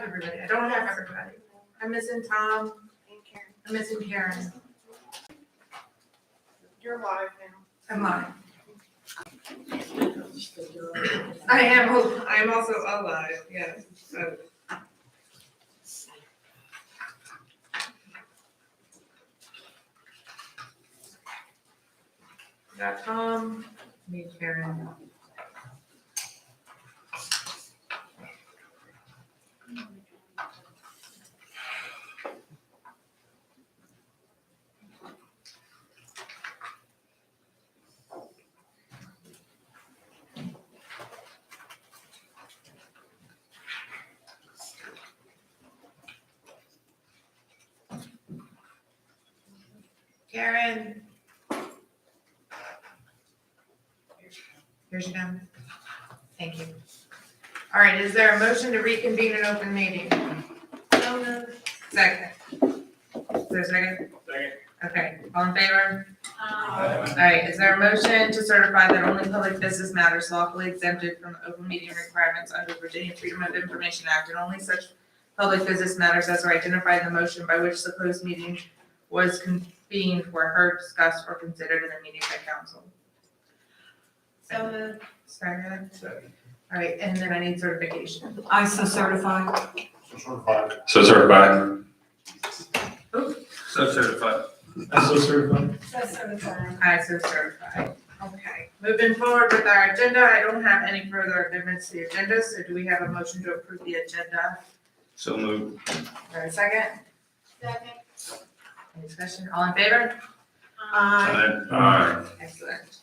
have everybody. I don't have everybody. I'm missing Tom. And Karen, I'm missing Karen. you're live now. I'm live. I'm also alive, yes. So. Got Tom, me, Karen. Karen. Here's your number. Thank you. All right, is there a motion to reconvene an open meeting? No. Second. Is there a second? Second. Okay, all in favor? All right, is there a motion to certify that only public business matters lawfully exempted from open meeting requirements under Virginia Freedom of Information Act and only such public business matters as are identified in the motion by which the closed meeting was convened were heard, discussed, or considered in the meeting by council? So moved. Second. All right, and then I need certification. I so certify. So certified. So certified. So certified. So certify. I so certified. Okay, moving forward with our agenda, I don't have any further amendments to the agenda, so do we have a motion to approve the agenda? So moved. Or a second? Second. Any discussion? All in favor? Aye. Excellent.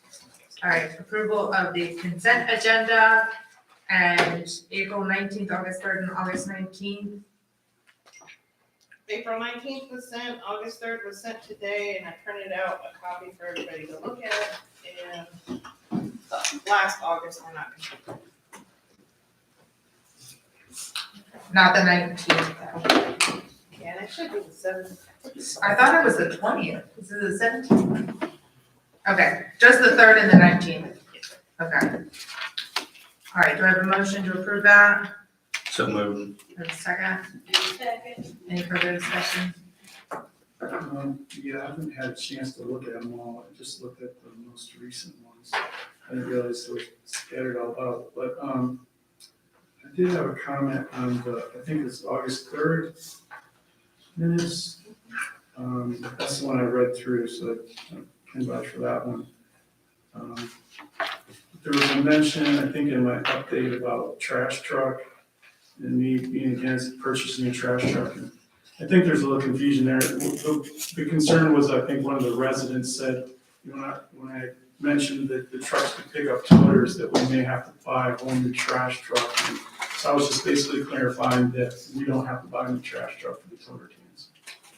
All right, approval of the consent agenda and April 19th, August 3rd, and August 19th. April 19th was sent, August 3rd was sent today, and I printed out a copy for everybody to look at, and last August were not complete. Not the 19th, though. Yeah, and it should be the 7th. I thought it was the 20th. Is it the 17th? Okay, just the 3rd and the 19th. Okay. All right, do I have a motion to approve that? So moved. Or a second? Second. Any further discussion? Yeah, I haven't had a chance to look at them all. I just looked at the most recent ones. I didn't realize they were scattered all out, but, I did have a comment on I think it's August 3rd minutes. That's the one I read through, so I can vouch for that one. There was a mention, I think in my update about trash truck and me being against purchasing a trash truck. And I think there's a little confusion there. The concern was, I think one of the residents said, when I mentioned that the trucks could pick up toters, that we may have to buy a whole new trash truck. And so I was just basically clarifying that we don't have to buy a new trash truck for the toter cans.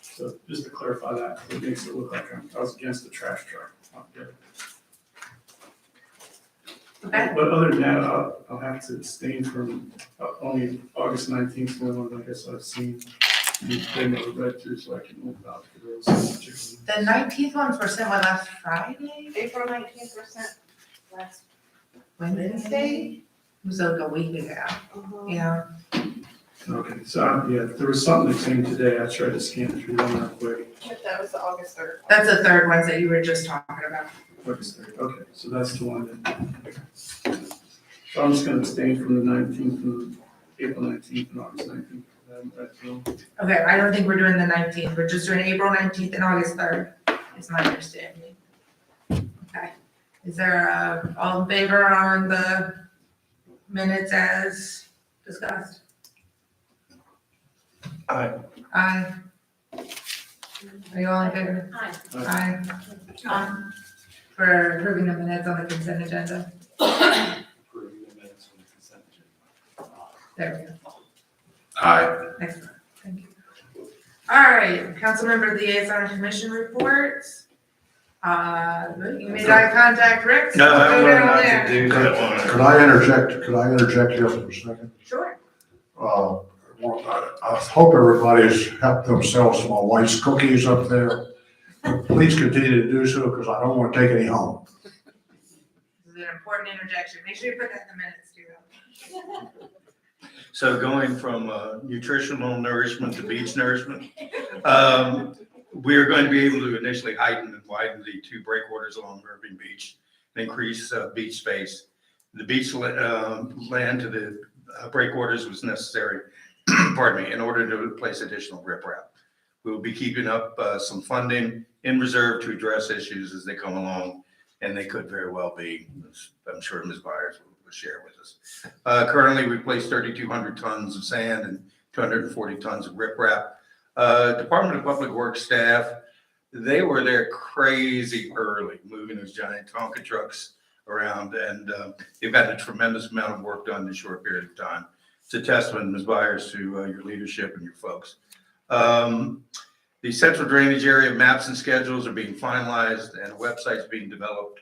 So just to clarify that, it makes it look like I was against the trash truck. Okay. But other than that, I'll have to abstain from only August 19th, one I guess I've seen. They never read through, so I can move out for those particularly. The 19th ones were sent last Friday? April 19th was sent last Wednesday? Wednesday. It was like a week ago. Yeah. Okay, so, yeah, if there was something that came today, I tried to scan through them real quick. But that was the August 3rd. That's the third ones that you were just talking about. Okay, so that's the one that. So I'm just gonna abstain from the 19th, and April 19th and August 19th. Okay, I don't think we're doing the 19th. We're just doing April 19th and August 3rd, is my understanding. Okay. Is there all in favor on the minutes as discussed? Aye. Aye. Are you all in favor? Aye. Aye. For approving the minutes on the consent agenda? There we go. Aye. Excellent, thank you. All right, council member liaison and commission reports. You made eye contact, Rick? No, I Go don't down want there. to do that Could I interject here for a second? Sure. I hope everybody's helped themselves to my wife's cookies up there. Please continue to do so, because I don't want to take any home. This is an important interjection. Make sure you put that in the minutes too. So going from nutritional nourishment to beach nourishment, we're going to be able to initially heighten and widen the 2 breakwaters along Irving Beach, and increase beach space. The beach land to the breakwaters was necessary, pardon me, in order to place additional riprap. We will be keeping up some funding in reserve to address issues as they come along, and they could very well be, I'm sure Ms. Byers will share with us. Currently, we place 3,200 tons of sand and 240 tons of riprap. Department of Public Works staff, they were there crazy early, moving those giant Tonka trucks around, and they've had a tremendous amount of work done in a short period of time. It's a testament, Ms. Byers, to your leadership and your folks. The central drainage area maps and schedules are being finalized, and a website's being developed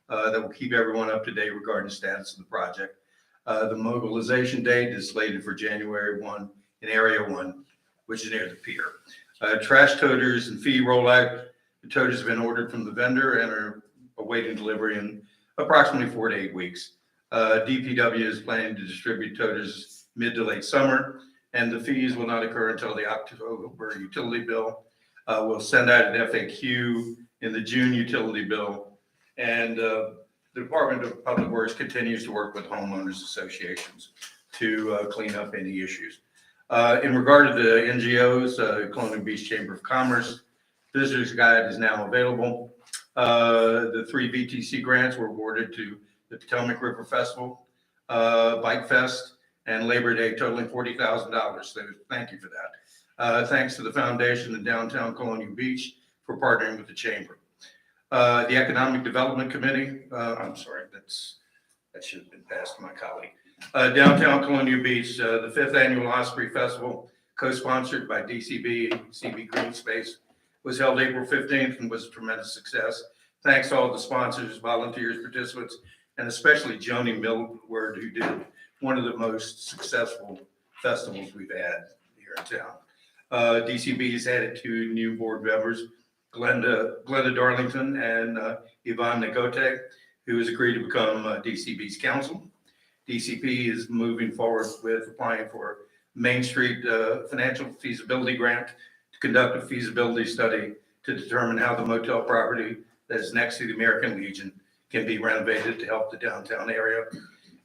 that will keep everyone up to date regarding the status of the project. The mobilization date is slated for January 1 in Area 1, which is near the pier. Trash toters and fee rollout. The toters have been ordered from the vendor and are awaiting delivery in approximately 4 to 8 weeks. DPW is planning to distribute toters mid to late summer, and the fees will not occur until the October utility bill. We'll send out an FAQ in the June utility bill, and the Department of Public Works continues to work with homeowners associations to clean up any issues. In regard to the NGOs, Colonial Beach Chamber of Commerce Visitor's Guide is now available. The 3 VTC grants were awarded to the Potomac River Festival, Bike Fest, and Labor Day, totaling $40,000. So thank you for that. Thanks to the foundation in downtown Colonial Beach for partnering with the chamber. The Economic Development Committee, I'm sorry, that should have been passed to my colleague. Downtown Colonial Beach, the 5th Annual Osprey Festival, co-sponsored by DCB and CB Green Space, was held April 15th and was a tremendous success. Thanks to all the sponsors, volunteers, participants, and especially Joni Millward, who did one of the most successful festivals we've had here in town. DCB has added 2 new board members, Glenda Darlington and Yvonne Nagote, who has agreed to become DCB's counsel. DCP is moving forward with applying for Main Street Financial Feasibility Grant to conduct a feasibility study to determine how the motel property that is next to the American Legion can be renovated to help the downtown area.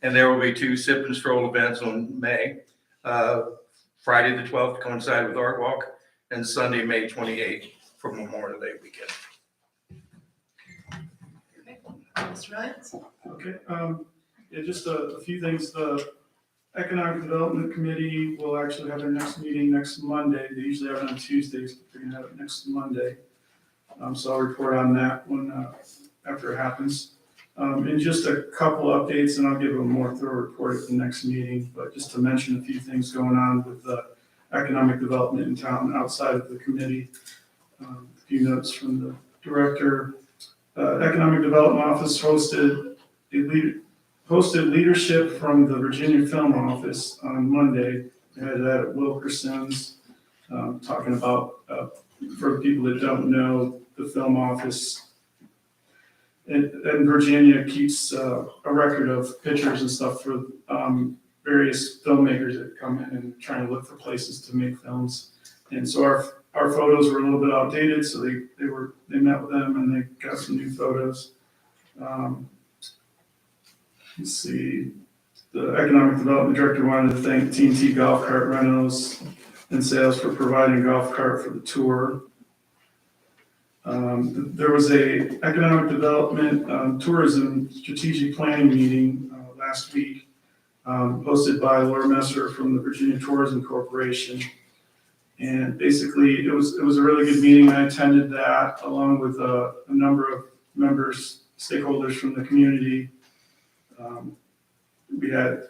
And there will be 2 sip and stroll events on May, Friday the 12th to coincide with Art Walk, and Sunday, May 28th for Memorial Day weekend. Mr. Williams? Okay, yeah, just a few things. The Economic Development Committee will actually have their next meeting next Monday. They usually have it on Tuesdays, but they're gonna have it next Monday. So I'll report on that one after it happens. And just a couple updates, and I'll give a more thorough report at the next meeting, but just to mention a few things going on with the economic development in town outside of the committee. A few notes from the director. Economic Development Office hosted leadership from the Virginia Film Office on Monday. They had that at Wilkerson's, talking about, for people that don't know, the film office in Virginia keeps a record of pictures and stuff for various filmmakers that come in and trying to look for places to make films. And so our photos were a little bit outdated, so they met with them and they got some new photos. Let's see, the Economic Development Director wanted to thank TNT Golf Cart Rentals and Sales for providing a golf cart for the tour. There was a Economic Development Tourism Strategic Planning meeting last week, hosted by Laura Messer from the Virginia Tourism Corporation. And basically, it was a really good meeting. I attended that along with a number of members, stakeholders from the community. We had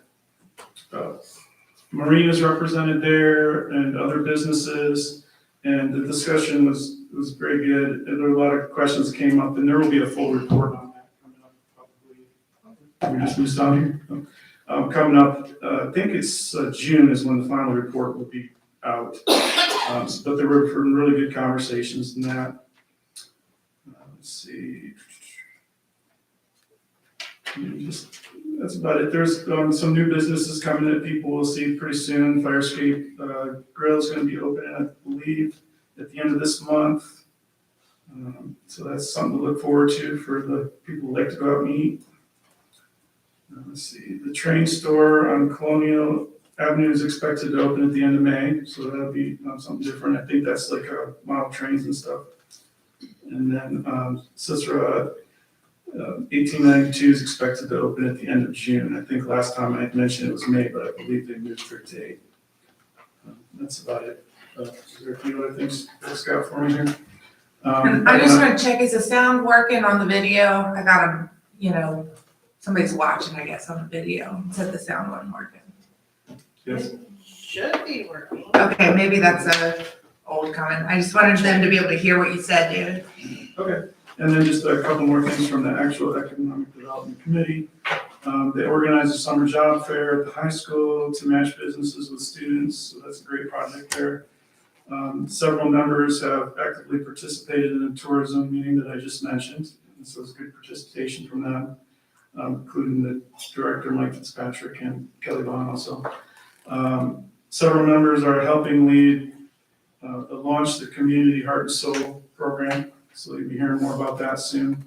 marinas represented there and other businesses, and the discussion was very good. And there were a lot of questions that came up, and there will be a full report on that coming up probably. We just moved on here. Coming up, I think it's June is when the final report will be out. But there were some really good conversations in that. Let's see. that's about it. There's some new businesses coming that people will see pretty soon. Firescape Grill is going to be opening, I believe, at the end of this month. So that's something to look forward to for the people who like to go out and eat. Let's see, the train store on Colonial Avenue is expected to open at the end of May, so that'll be something different. I think that's like model trains and stuff. And then Cicero 1892 is expected to open at the end of June. I think last time I mentioned it was May, but I believe they moved their date. That's about it. Is there a few other things that's got for me here? And I just want to check, is the sound working on the video? I got somebody's watching, I guess, on the video. It said the sound wasn't working. Yes. Should be working. Okay, maybe that's a old comment. I just wanted them to be able to hear what you said, David. Okay, and then just a couple more things from the actual Economic Development Committee. They organized a summer job fair at the high school to match businesses with students, so that's a great project there. Several members have actively participated in the tourism meeting that I just mentioned, and so it's good participation from them, including the director, Mike Fitzpatrick, and Kelly Vaughn also. Several members are helping lead launch the Community Heart and Soul program, so you'll be hearing more about that soon.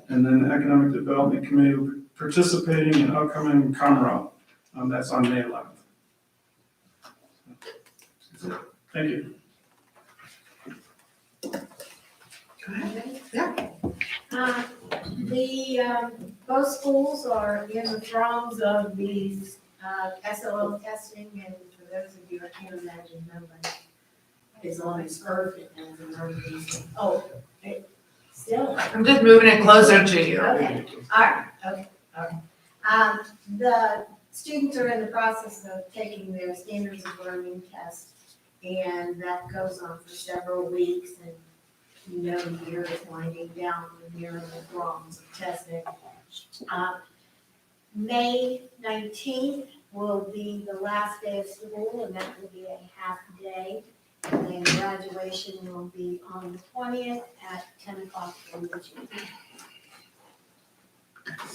And then the Economic Development Committee will be participating in upcoming COMRO. That's on May 11th. Thank you. Both schools are in the throes of these SLO testing, and for those of you, I can't imagine nobody is on as perfect as an emergency. Oh, still? I'm just moving it closer to you. Okay, all right, okay, all right. The students are in the process of taking their standards of learning test, and that goes on for several weeks, and the year is winding down, and we're in the throes of testing. May 19th will be the last day of school, and that will be a half day. And then graduation will be on the 20th at 10 o'clock in the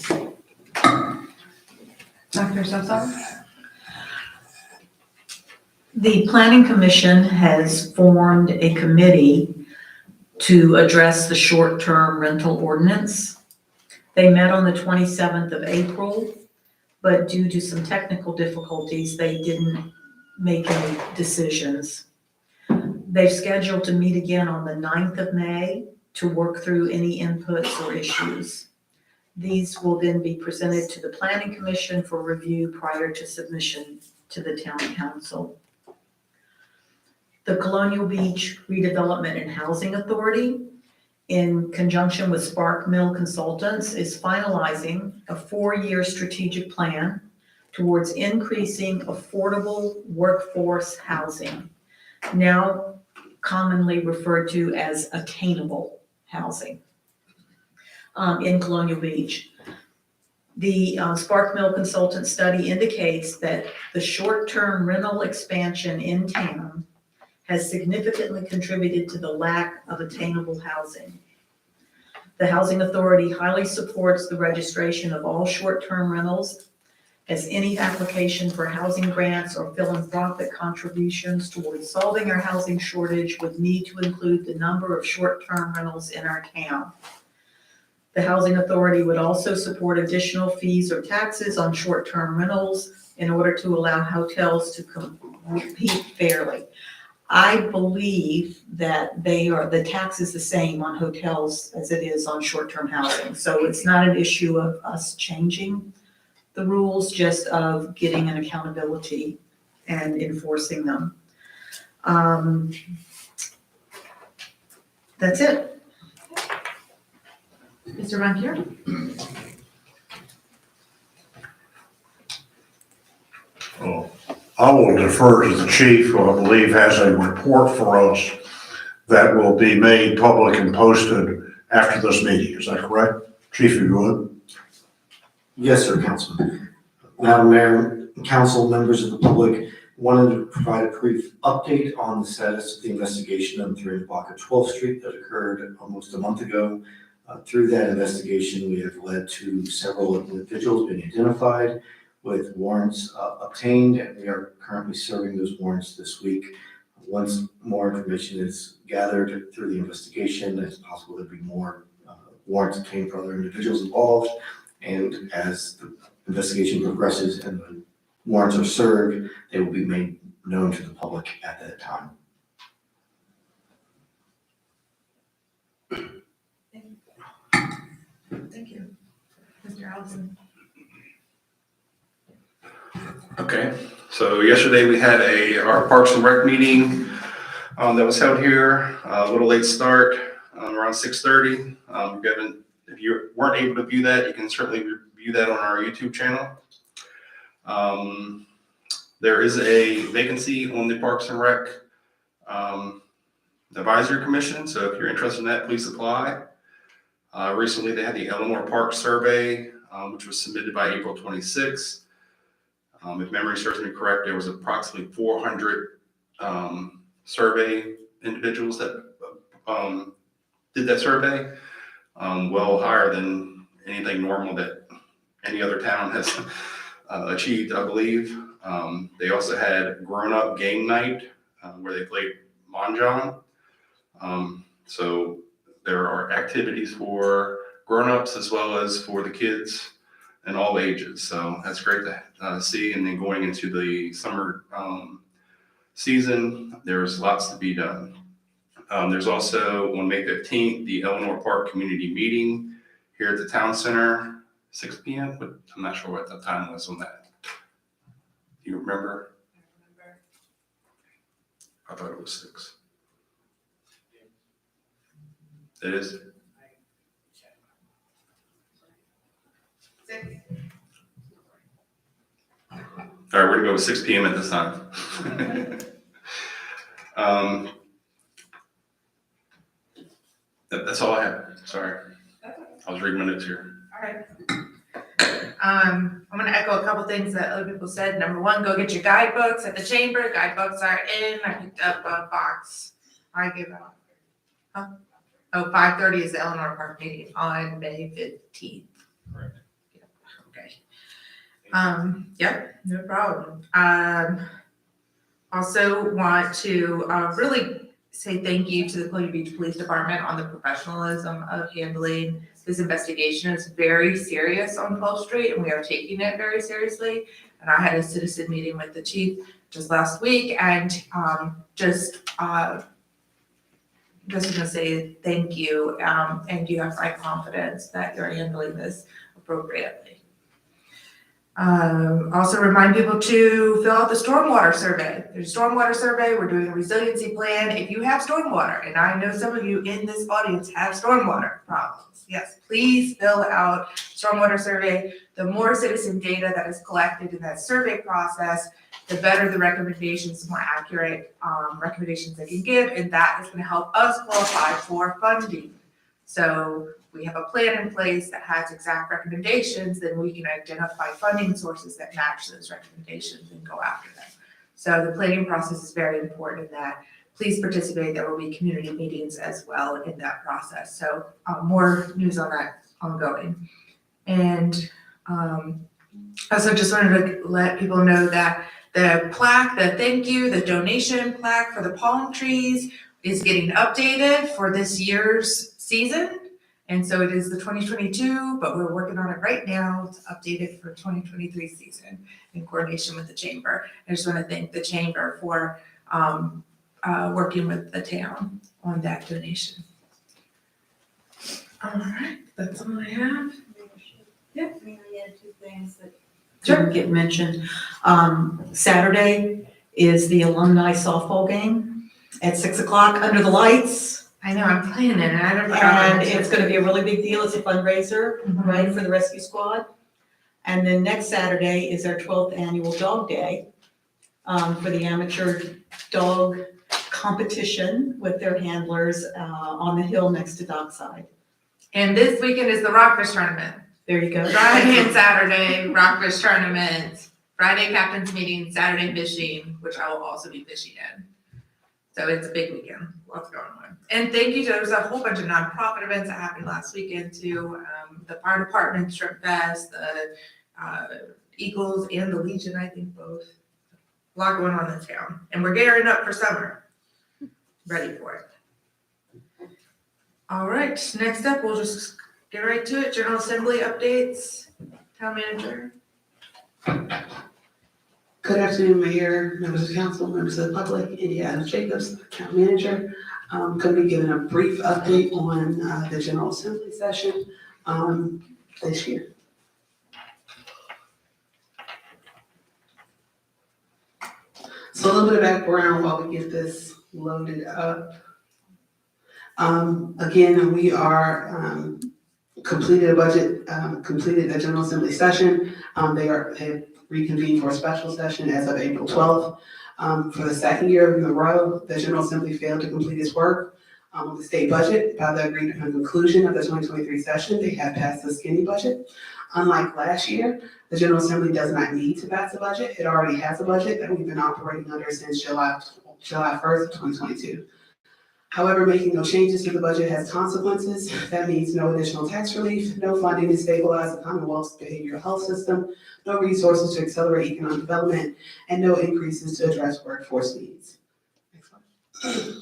evening. Dr. Sosa? The Planning Commission has formed a committee to address the short-term rental ordinance. They met on the 27th of April, but due to some technical difficulties, they didn't make any decisions. They've scheduled to meet again on the 9th of May to work through any inputs or issues. These will then be presented to the Planning Commission for review prior to submission to the Town Council. The Colonial Beach Redevelopment and Housing Authority, in conjunction with Spark Mill Consultants, is finalizing a 4-year strategic plan towards increasing affordable workforce housing, now commonly referred to as attainable housing, in Colonial Beach. The Spark Mill Consultant study indicates that the short-term rental expansion in town has significantly contributed to the lack of attainable housing. The Housing Authority highly supports the registration of all short-term rentals, as any application for housing grants or philanthropic contributions towards solving our housing shortage would need to include the number of short-term rentals in our town. The Housing Authority would also support additional fees or taxes on short-term rentals in order to allow hotels to compete fairly. I believe that the tax is the same on hotels as it is on short-term housing. So it's not an issue of us changing the rules, just of getting an accountability and enforcing them. That's it. Mr. Montier? Well, I will defer to the chief, who I believe has a report for us that will be made public and posted after this meeting. Is that correct? Chief, are you good? Yes, sir, Councilman. Madam Mayor, council, members of the public, wanted to provide a brief update on the status of the investigation of the 3 block of 12th Street that occurred almost a month ago. Through that investigation, we have led to several individuals being identified with warrants obtained, and we are currently serving those warrants this week. Once more information is gathered through the investigation, it's possible there'll be more warrants obtained for other individuals involved. And as the investigation progresses and the warrants are served, they will be made known to the public at that time. Thank you. Mr. Allison. Okay, so yesterday we had our Parks and Rec meeting that was held here, a little late start, around 6:30. If you weren't able to view that, you can certainly view that on our YouTube channel. There is a vacancy on the Parks and Rec Advisory Commission, so if you're interested in that, please apply. Recently, they had the Eleanor Park Survey, which was submitted by April 26th. If memory serves me correct, there was approximately 400 survey individuals that did that survey, well higher than anything normal that any other town has achieved, I believe. They also had grown-up game night where they played Mahjong. So there are activities for grown-ups as well as for the kids and all ages. So that's great to see. And then going into the summer season, there's lots to be done. There's also on May 15th, the Eleanor Park Community Meeting here at the Town Center, 6 p.m., but I'm not sure what the time was on that. Do you remember? I thought it was 6. It is? 6. All right, we're gonna go with 6 p.m. at this time. That's all I have. Sorry. I was reading my notes here. All right. I'm gonna echo a couple things that other people said. Number one, go get your guidebooks at the chamber. Guidebooks are in. I picked up a box. I give out. Huh? Oh, 5:30 is the Eleanor Park meeting on May 15th. Correct. Okay. Yep, no problem. Also want to really say thank you to the Colonial Beach Police Department on the professionalism of handling this investigation. It's very serious on 12th Street and we are taking it very seriously. And I had a citizen meeting with the chief just last week and just gonna say thank you, and you have my confidence that you're handling this appropriately. Also remind people to fill out the stormwater survey. There's a stormwater survey, we're doing a resiliency plan. If you have stormwater, and I know some of you in this audience have stormwater problems, yes, please fill out stormwater survey. The more citizen data that is collected in that survey process, the better the recommendations, the more accurate recommendations they can give, and that is gonna help us qualify for funding. So we have a plan in place that has exact recommendations, then we can identify funding sources that match those recommendations and go after them. So the planning process is very important in that. Please participate. There will be community meetings as well in that process. So more news on that ongoing. And also just wanted to let people know that the plaque, the thank you, the donation plaque for the palm trees is getting updated for this year's season. And so it is the 2022, but we're working on it right now to update it for 2023 season in coordination with the chamber. I just want to thank the chamber for working with the town on that donation. All right, that's all I have. Yeah. May I add 2 things that Didn't get mentioned. Saturday is the alumni softball game at 6 o'clock under the lights. I know, I'm planning it, and I don't And it's gonna be a really big deal. It's a fundraiser, right, for the rescue squad. And then next Saturday is our 12th annual Dog Day, for the amateur dog competition with their handlers, on the hill next to Dockside. And this weekend is the Rockfish Tournament. There you go. Friday and Saturday, Rockfish Tournament, Friday captain's meeting, Saturday fishing, which I will also be fishing in. So it's a big weekend, lots going on. And thank you to, there was a whole bunch of nonprofit events that happened last weekend too. The fire department, Shrimp Fest, the Eagles and the Legion, I think both. A lot going on in town. And we're gearing up for summer. Ready for it. All right, next up, we'll just get right to it. General Assembly updates. Town manager. Good afternoon, Mayor, members of council, members of the public. Indiana Jacobs, Town Manager. Going to be giving a brief update on the General Assembly session this year. So a little bit of background while we get this loaded up. Again, we are completed a budget, completed a General Assembly session. They have reconvened for a special session as of April 12th. For the second year in a row, the General Assembly failed to complete its work on the state budget. By the agreed upon conclusion of the 2023 session, they have passed the skinny budget. Unlike last year, the General Assembly does not need to pass a budget. It already has a budget that we've been operating under since July 1st of 2022. However, making no changes to the budget has consequences. That means no additional tax relief, no funding to stabilize the Commonwealth's behavioral health system, no resources to accelerate economic development, and no increases to address workforce needs. Next slide.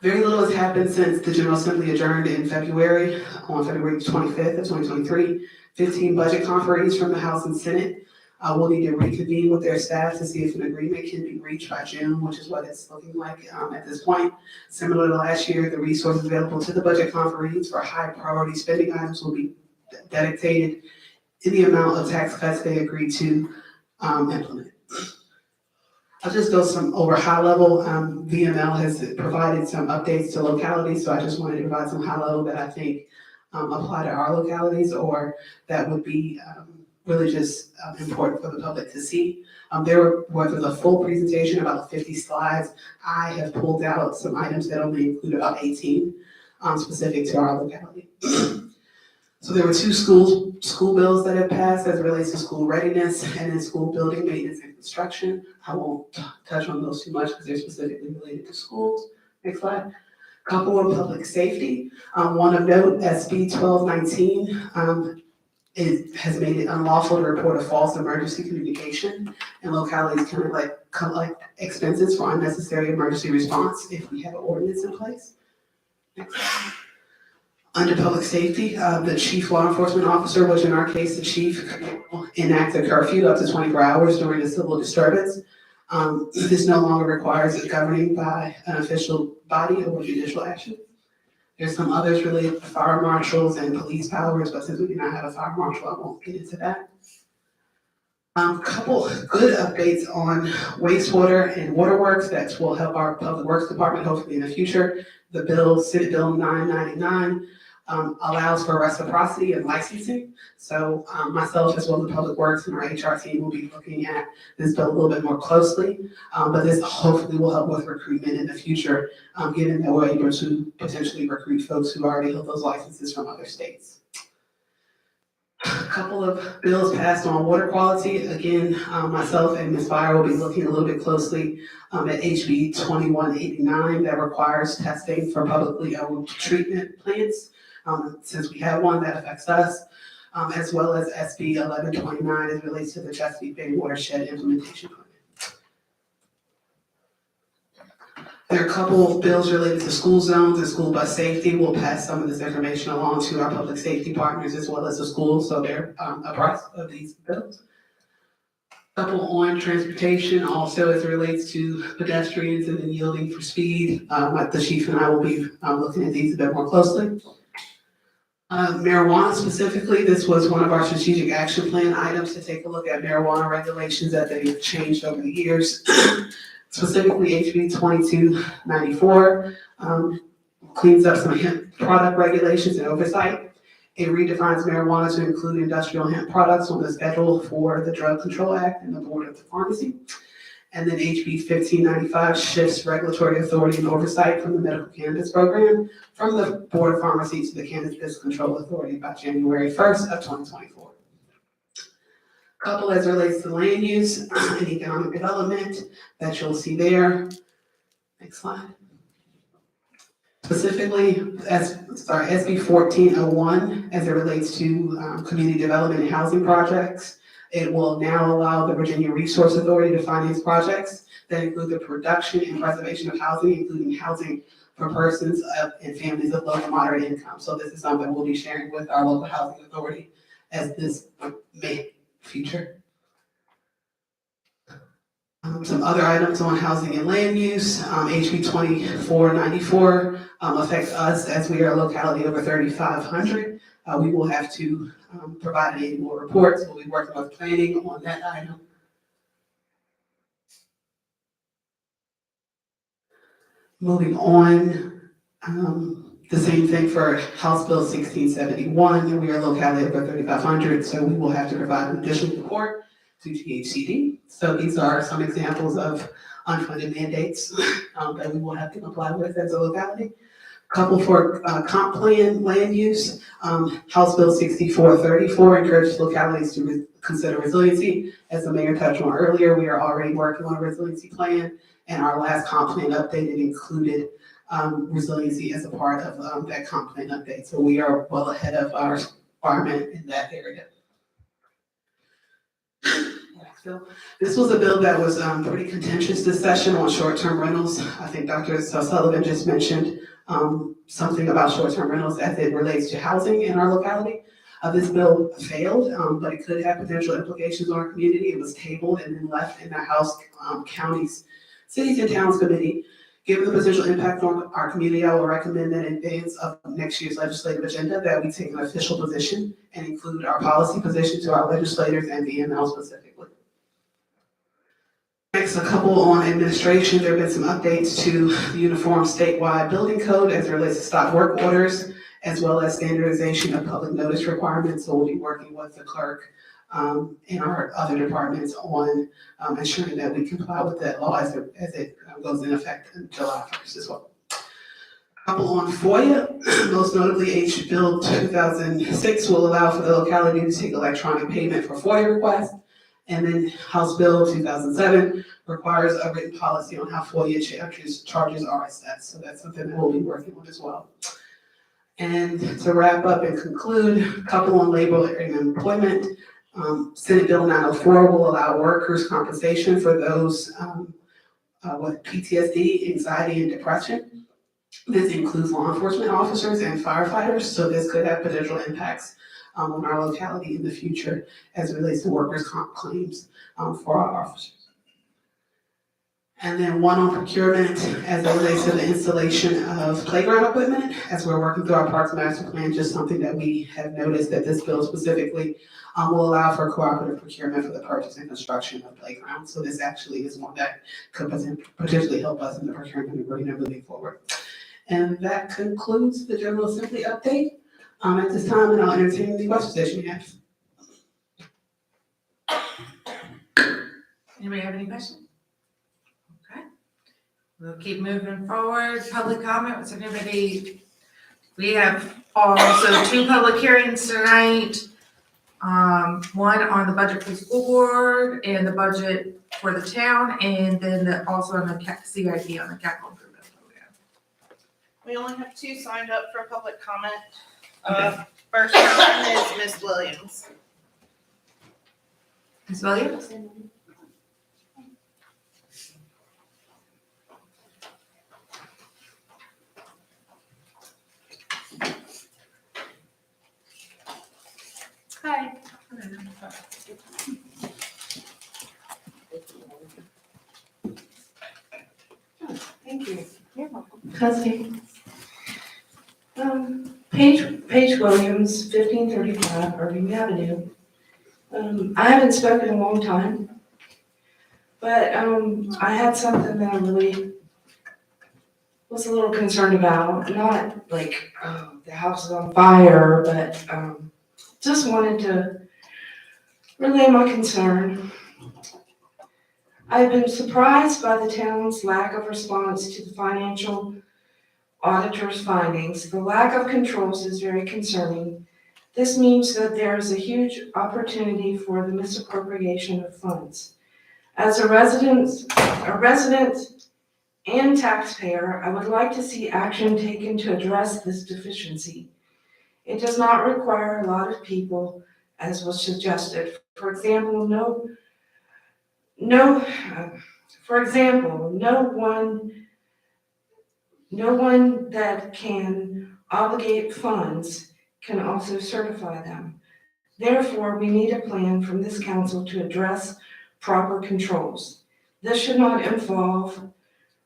Very little has happened since the General Assembly adjourned in February, on February 25th of 2023. 15 budget conferees from the House and Senate will need to reconvene with their staff to see if an agreement can be reached by June, which is what it's looking like at this point. Similar to last year, the resources available to the budget conferees for high priority spending items will be dedicated in the amount of tax cuts they agreed to implement. I'll just go over high level. VML has provided some updates to localities, so I just wanted to provide some high level that I think apply to our localities or that would be really just important for the public to see. There was a full presentation, about 50 slides. I have pulled out some items that only include about 18 specific to our locality. So there were two school bills that have passed as it relates to school readiness and then school building maintenance and construction. I won't touch on those too much because they're specifically related to schools. Next slide. Couple of public safety. One of note, SB 1219 it has made it unlawful to report a false emergency communication, and localities can collect expenses for unnecessary emergency response if we have an ordinance in place. Next slide. Under public safety, the chief law enforcement officer, which in our case, the chief, enacted a curfew up to 24 hours during a civil disturbance. This no longer requires a governing by an official body or judicial action. There's some others related to fire marshals and police powers, but since we do not have a fire marshal, I won't get into that. Couple good updates on wastewater and waterworks that will help our public works department hopefully in the future. The bill, Senate Bill 999, allows for reciprocity and licensing. So myself as well as the public works and our HR team will be looking at this bill a little bit more closely. But this hopefully will help with recruitment in the future, given that we're able to potentially recruit folks who already hold those licenses from other states. A couple of bills passed on water quality. Again, myself and Ms. Fire will be looking a little bit closely at HB 2189 that requires testing for publicly owned treatment plants. Since we have one that affects us, as well as SB 1129 as it relates to the Chesapeake Bay Watershed Implementation Plan. There are a couple of bills related to school zones and school bus safety. We'll pass some of this information along to our public safety partners as well as the schools, so they're abreast of these bills. Couple on transportation, also as it relates to pedestrians and then yielding for speed. The chief and I will be looking at these a bit more closely. Marijuana specifically, this was one of our strategic action plan items to take a look at marijuana regulations that they've changed over the years. Specifically HB 2294 cleans up some hemp product regulations and oversight. It redefines marijuana to include industrial hemp products on the schedule for the Drug Control Act and the Board of Pharmacy. And then HB 1595 shifts regulatory authority and oversight from the medical cannabis program from the Board of Pharmacy to the Cannabis Control Authority by January 1st of 2024. Couple as it relates to land use and economic development that you'll see there. Next slide. Specifically, SB 1401, as it relates to community development and housing projects. It will now allow the Virginia Resource Authority to finance projects that include the production and preservation of housing, including housing for persons and families of low and moderate income. So this is something we'll be sharing with our local housing authority as this may feature. Some other items on housing and land use, HB 2494 affects us as we are a locality over 3,500. We will have to provide an annual report, so we'll be working with planning on that item. Moving on, the same thing for House Bill 1671, we are a locality over 3,500, so we will have to provide an additional report to GHCD. So these are some examples of unfunded mandates that we will have to comply with as a locality. Couple for comp plan land use, House Bill 6434 encourages localities to consider resiliency. As the mayor touched on earlier, we are already working on a resiliency plan, and our last comp plan updated included resiliency as a part of that comp plan update. So we are well ahead of our requirement in that area. So this was a bill that was pretty contentious this session on short-term rentals. I think Dr. Sullivan just mentioned something about short-term rentals as it relates to housing in our locality. This bill failed, but it could have potential implications on our community. It was tabled and then left in the House Counties, Cities and Towns Committee. Given the potential impact on our community, I will recommend that in advance of next year's legislative agenda that we take an official position and include our policy position to our legislators and VML specifically. Next, a couple on administration. There have been some updates to the Uniform Statewide Building Code as it relates to stop work orders, as well as standardization of public notice requirements. So we'll be working with the clerk and our other departments on ensuring that we comply with that law as it goes in effect on July 1st as well. A couple on FOIA, most notably H Bill 2006 will allow for the locality to take electronic payment for FOIA requests. And then House Bill 2007 requires a written policy on how FOIA charges are assessed. So that's something that we'll be working on as well. And to wrap up and conclude, a couple on labor and employment. Senate Bill 904 will allow workers' compensation for those with PTSD, anxiety, and depression. This includes law enforcement officers and firefighters, so this could have potential impacts on our locality in the future as it relates to workers' comp claims for our officers. And then one on procurement as it relates to the installation of playground equipment. As we're working through our Parks Master Plan, just something that we have noticed that this bill specifically will allow for cooperative procurement for the purchase and construction of playgrounds. So this actually is one that could potentially help us in the procurement arena moving forward. And that concludes the General Assembly update at this time, and I'll entertain any questions that you have. Anybody have any questions? Okay. We'll keep moving forward. Public comment, was anybody? We have also 2 public hearings tonight. One on the budget for the school board and the budget for the town, and then also on the CIP on the capital improvement program. We only have 2 signed up for public comment. First person is Ms. Williams. Ms. Williams? Hi. Thank you. You're welcome. Cousin. Paige Williams, 1535 Irving Avenue. I haven't spoken in a long time, but I had something that I really was a little concerned about. Not like the house is on fire, but just wanted to relay my concern. I've been surprised by the town's lack of response to the financial auditor's findings. The lack of controls is very concerning. This means that there is a huge opportunity for the misappropriation of funds. As a resident and taxpayer, I would like to see action taken to address this deficiency. It does not require a lot of people, as was suggested. For example, no one that can obligate funds can also certify them. Therefore, we need a plan from this council to address proper controls. This should not involve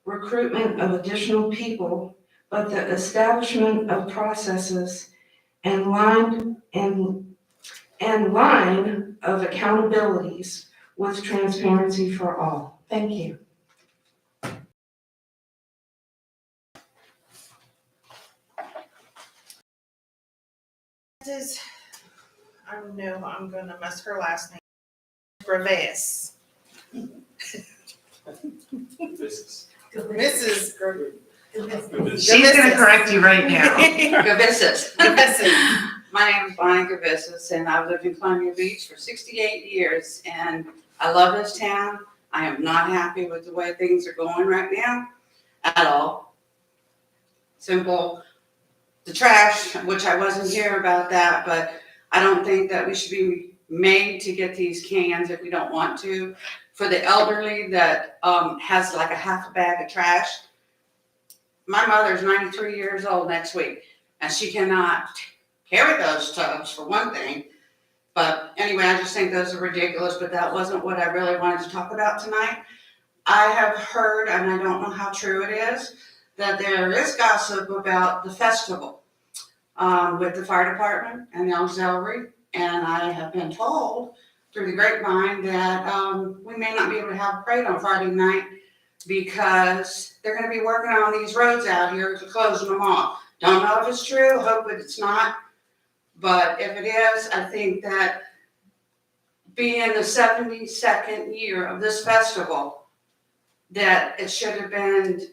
recruitment of additional people, but the establishment of processes and line of accountabilities with transparency for all. Thank you. This is, I know I'm gonna mess her last name. Graves. Mrs. Graves. She's gonna correct you right now. Gavissas. Graves. My name is Bonnie Gavissas, and I've lived in Columbia Beach for 68 years, and I love this town. I am not happy with the way things are going right now, at all. Simple. The trash, which I wasn't here about that, but I don't think that we should be made to get these cans if we don't want to. For the elderly that has like a half a bag of trash. My mother's 93 years old next week, and she cannot carry those tubs for one thing. But anyway, I just think those are ridiculous, but that wasn't what I really wanted to talk about tonight. I have heard, and I don't know how true it is, that there is gossip about the festival with the fire department and the auxiliary. And I have been told through the grapevine that we may not be able to have a parade on Friday night because they're gonna be working on these roads out here to closing them off. Don't know if it's true, hope that it's not. But if it is, I think that being the 72nd year of this festival, that it should have been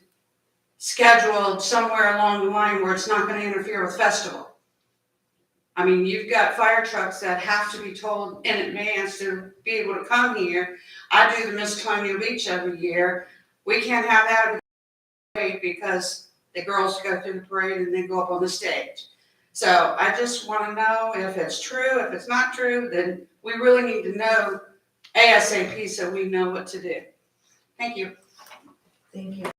scheduled somewhere along the line where it's not gonna interfere with festival. I mean, you've got fire trucks that have to be told in advance to be able to come here. I do the Miss Colonial Beach every year. We can't have that because the girls go through the parade and then go up on the stage. So I just wanna know if it's true. If it's not true, then we really need to know ASAP so we know what to do. Thank you. Thank you.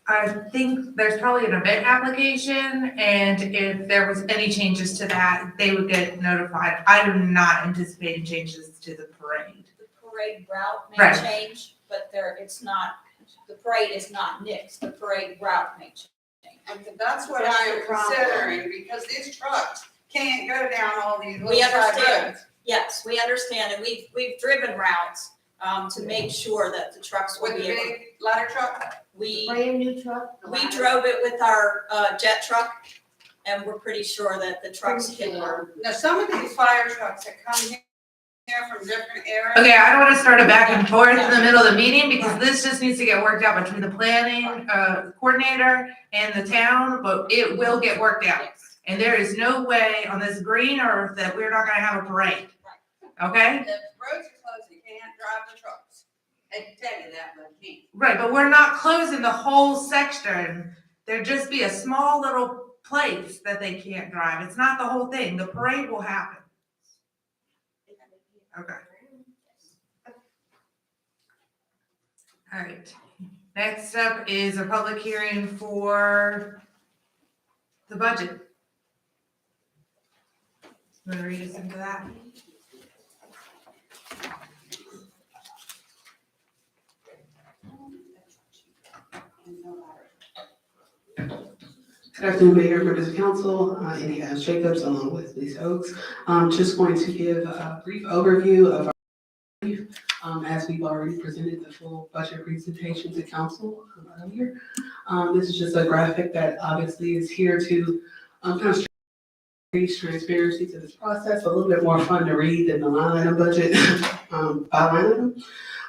I think there's probably an event application, and if there was any changes to that, they would get notified. I do not anticipate changes to the parade. The parade route may Right. change, but it's not, the parade is not nixed, the parade route may change. And that's what I am considering, because these trucks can't go down all these We little side understand. roads. Yes, we understand, and we've driven routes, to make sure that the trucks will With the be able, big ladder truck. we Brand new truck. drove it with our, jet truck, and we're pretty sure that the trucks can, Now, some of these fire trucks that come here from different areas. Okay, I don't wanna start a back and forth in the middle of the meeting, because this just needs to get worked out between the planning, coordinator and the town, but it will get worked out. And there is no way on this green earth that we're not gonna have a parade, okay? The roads are closed, you can't drive the trucks. I can tell you that, but you can't. Right, but we're not closing the whole section. There'd just be a small little place that they can't drive. It's not the whole thing. The parade will happen. Okay. All right. Next up is a public hearing for the budget. Want to read us into that? Good afternoon, Mayor, members of council, Andy Adams Jacobs, along with Lisa Oaks. Just going to give a brief overview of our, as we've already presented the full budget presentation to council earlier. This is just a graphic that obviously is here to kind of increase transparency to this process, a little bit more fun to read than the line item budget by line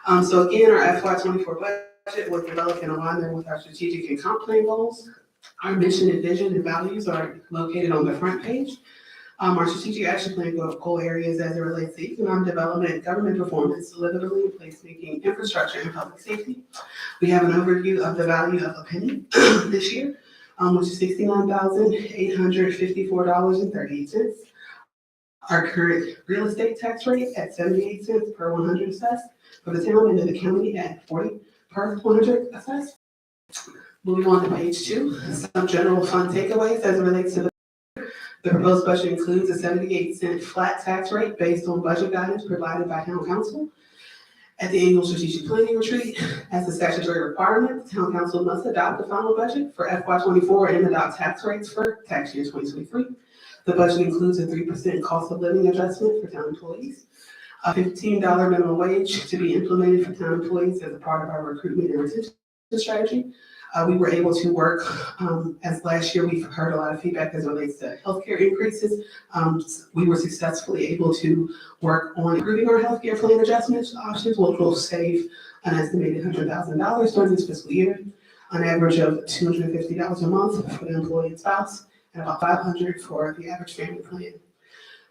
item. So again, our FY24 budget was developed in alignment with our strategic and comp plan goals. Our mission and vision and values are located on the front page. Our strategic action plan goal areas as it relates to economic development, government performance, livability, and placemaking, infrastructure, and public safety. We have an overview of the value of a penny this year, which is $69,854.38. Our current real estate tax rate at 78 cents per 100 assessed for the town, and then the county at 40 per 100 assessed. Moving on to page 2, some general fund takeaways as it relates to the proposed budget includes a 78-cent flat tax rate based on budget guidance provided by town council. At the annual strategic planning retreat, as a statutory requirement, the town council must adopt the final budget for FY24 and adopt tax rates for tax year 2023. The budget includes a 3% cost of living adjustment for town employees, a $15 minimum wage to be implemented for town employees as a part of our recruitment and retention strategy. We were able to work, as last year we've heard a lot of feedback as it relates to healthcare increases. We were successfully able to work on improving our healthcare plan adjustment options, which will save an estimated $100,000 during this fiscal year, an average of $250 a month for the employee and spouse, and about $500 for the average family plan.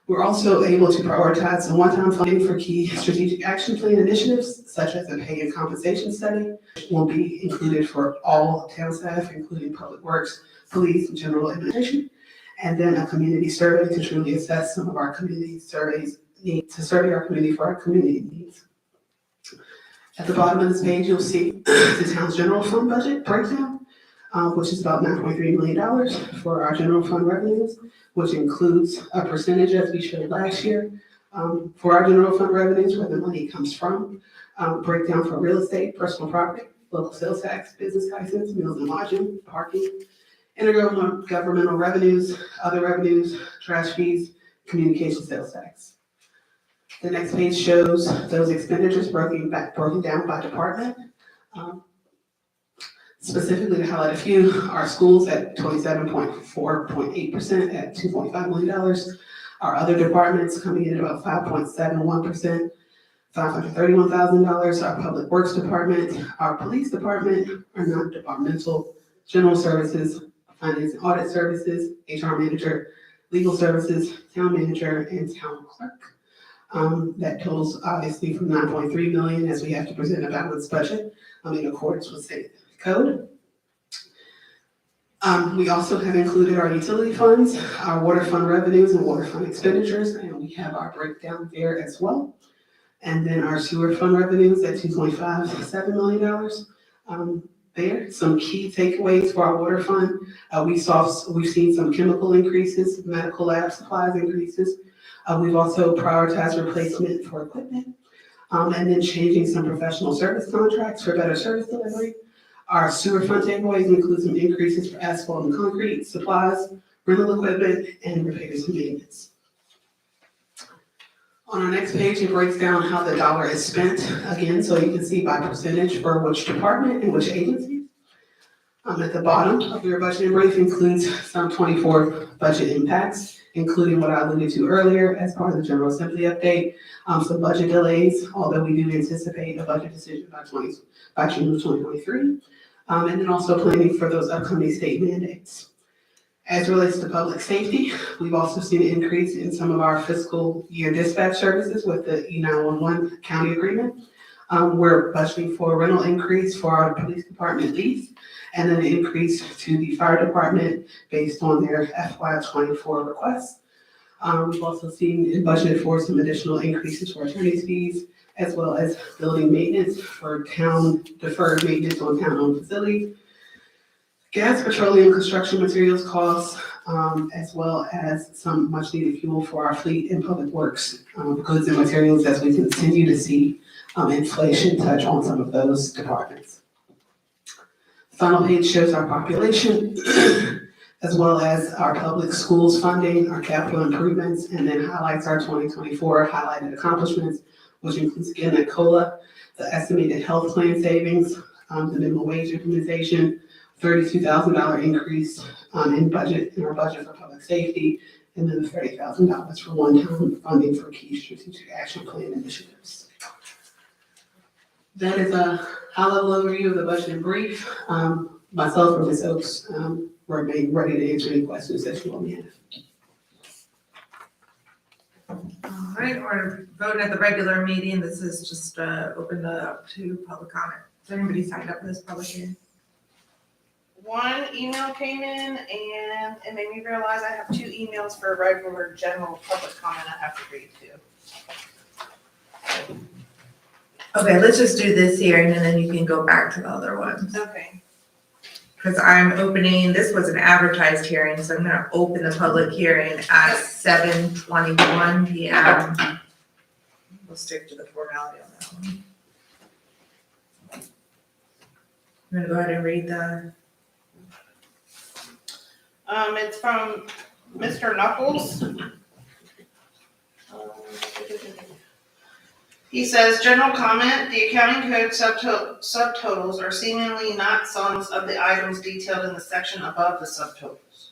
We're also able to prioritize some one-time funding for key strategic action plan initiatives, such as a pay and compensation study, which will be included for all town staff, including public works, police, and general administration. And then a community survey to truly assess some of our community surveys need to survey our community for our community needs. At the bottom of this page, you'll see the town's general fund budget breakdown, which is about $9.3 million for our general fund revenues, which includes a percentage, as we showed last year, for our general fund revenues, where the money comes from, breakdown for real estate, personal property, local sales tax, business license, meals and lodging, parking, intergovernmental revenues, other revenues, trash fees, communication sales tax. The next page shows those expenditures broken down by department. Specifically to highlight a few, our schools at 27.4.8% at $2.5 million. Our other departments coming in at about 5.71%, $531,000. Our public works department, our police department, our non-departmental general services, finance and audit services, HR manager, legal services, town manager, and town clerk. That totals obviously from 9.3 million, as we have to present a balanced budget in accordance with state code. We also have included our utility funds, our water fund revenues and water fund expenditures, and we have our breakdown there as well. And then our sewer fund revenues at $2.57 million. There, some key takeaways for our water fund. We've seen some chemical increases, medical lab supplies increases. We've also prioritized replacement for equipment, and then changing some professional service contracts for better service delivery. Our sewer fund takeaways include some increases for asphalt and concrete, supplies, rental equipment, and repairs and maintenance. On our next page, it breaks down how the dollar is spent, again, so you can see by percentage for which department and which agency. At the bottom of your budget brief includes some 24 budget impacts, including what I alluded to earlier as part of the General Assembly update, some budget delays, although we do anticipate a budget decision by June of 2023, and then also planning for those upcoming state mandates. As it relates to public safety, we've also seen an increase in some of our fiscal year dispatch services with the E911 county agreement. We're budgeting for a rental increase for our police department lease, and then an increase to the fire department based on their FY24 requests. We've also seen and budgeted for some additional increases for attorney's fees, as well as building maintenance for town deferred maintenance on town-owned facilities, gas, petroleum, construction materials costs, as well as some much needed fuel for our fleet and public works goods and materials as we continue to see inflation touch on some of those departments. Final page shows our population, as well as our public schools funding, our capital improvements, and then highlights our 2024 highlighted accomplishments, which includes again the COLA, the estimated health plan savings, the minimum wage implementation, $32,000 increase in our budget for public safety, and then the $30,000 for one-time funding for key strategic action plan initiatives. That is a high-level overview of the budget in brief. Myself or Ms. Oaks remain ready to answer any questions that you all may have. right, we're voting at the regular meeting. This is just opened up to public comment. Has anybody signed up for this public hearing? One email came in and it made me realize I have 2 emails for regular general public comment I have to read too. Okay, let's just do this hearing and then you can go back to the other ones. Okay. Because I'm opening, this was an advertised hearing, so I'm gonna open the public hearing at 7:21 PM. We'll stick to the formality on that one. I'm gonna go ahead and read the, It's from Mr. Knuckles. He says, general comment, the accounting code subtotals are seemingly not sums of the items detailed in the section above the subtotals.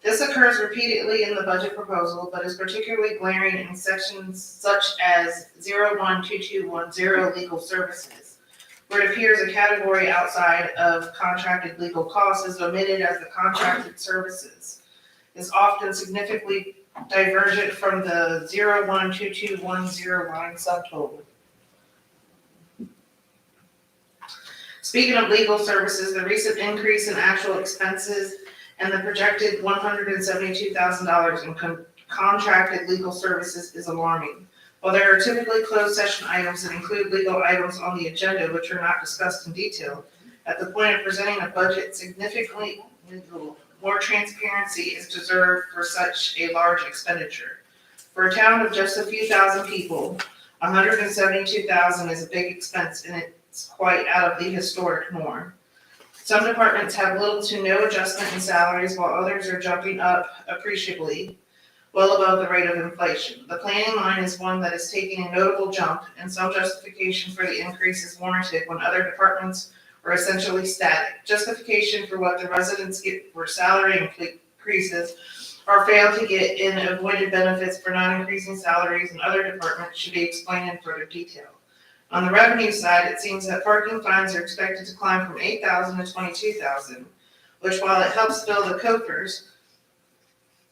This occurs repeatedly in the budget proposal, but is particularly glaring in sections such as 012210 legal services, where it appears a category outside of contracted legal costs is omitted as the contracted services is often significantly divergent from the 012210 line subtotal. Speaking of legal services, the recent increase in actual expenses and the projected $172,000 in contracted legal services is alarming. While there are typically closed session items that include legal items on the agenda which are not discussed in detail, at the point of presenting a budget, significantly more transparency is deserved for such a large expenditure. For a town of just a few thousand people, $172,000 is a big expense and it's quite out of the historic norm. Some departments have little to no adjustment in salaries while others are jumping up appreciably, well above the rate of inflation. The planning line is one that is taking a notable jump, and some justification for the increase is warranted when other departments are essentially static. Justification for what the residents get for salary increases or fail to get in avoided benefits for not increasing salaries in other departments should be explained in further detail. On the revenue side, it seems that parking fines are expected to climb from $8,000 to $22,000, which while it helps fill the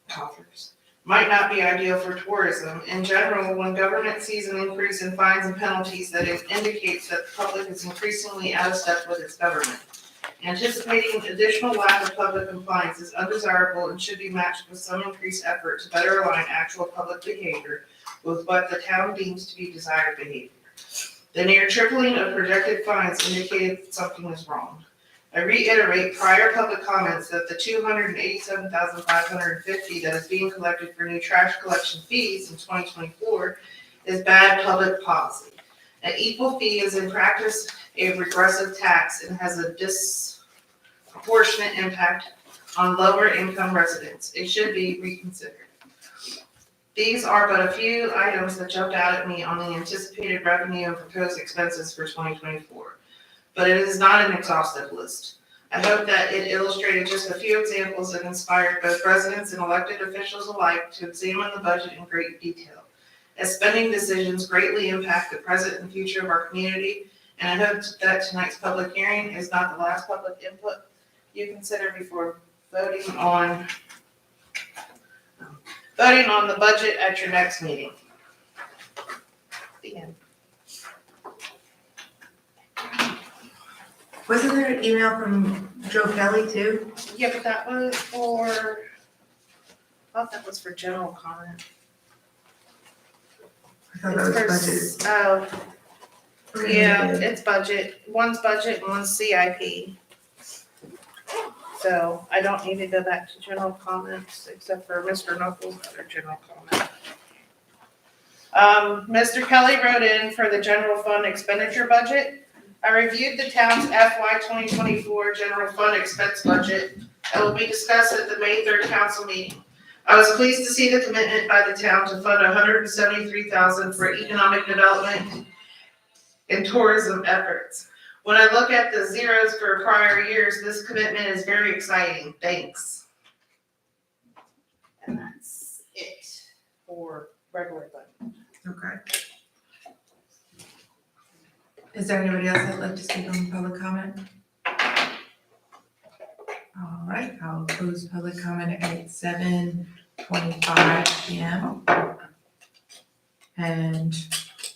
coffers, might not be ideal for tourism. In general, when government sees an increase in fines and penalties, that it indicates that the public is increasingly out of step with its government. Anticipating additional lack of public compliance is undesirable and should be matched with some increased effort to better align actual public behavior with what the town deems to be desired behavior. The near tripling of projected fines indicated something is wrong. I reiterate prior public comments that the $287,550 that is being collected for new trash collection fees in 2024 is bad public policy. An equal fee is in practice a regressive tax and has a disproportionate impact on lower income residents. It should be reconsidered. These are but a few items that jumped out at me on the anticipated revenue and proposed expenses for 2024. But it is not an exhaustive list. I hope that it illustrated just a few examples that inspired both residents and elected officials alike to examine the budget in great detail, as spending decisions greatly impact the present and future of our community, and I hope that tonight's public hearing is not the last public input you consider before voting on the budget at your next meeting. The end. wasn't there an email from Joe Kelly too? Yeah, but that was for, I thought that was for general comment. I thought that was budget. Oh, yeah, it's budget. One's budget and one's CIP. So I don't need to go back to general comments except for Mr. Knuckles' other general comment. Mr. Kelly wrote in for the general fund expenditure budget. I reviewed the town's FY 2024 general fund expense budget that will be discussed at the May 3rd council meeting. I was pleased to see the commitment by the town to fund $173,000 for economic development and tourism efforts. When I look at the zeros for prior years, this commitment is very exciting. Thanks. And that's it for regular budget. Okay. Is there anybody else that'd like to speak on public comment? All right, I'll close public comment at 7:25 PM. And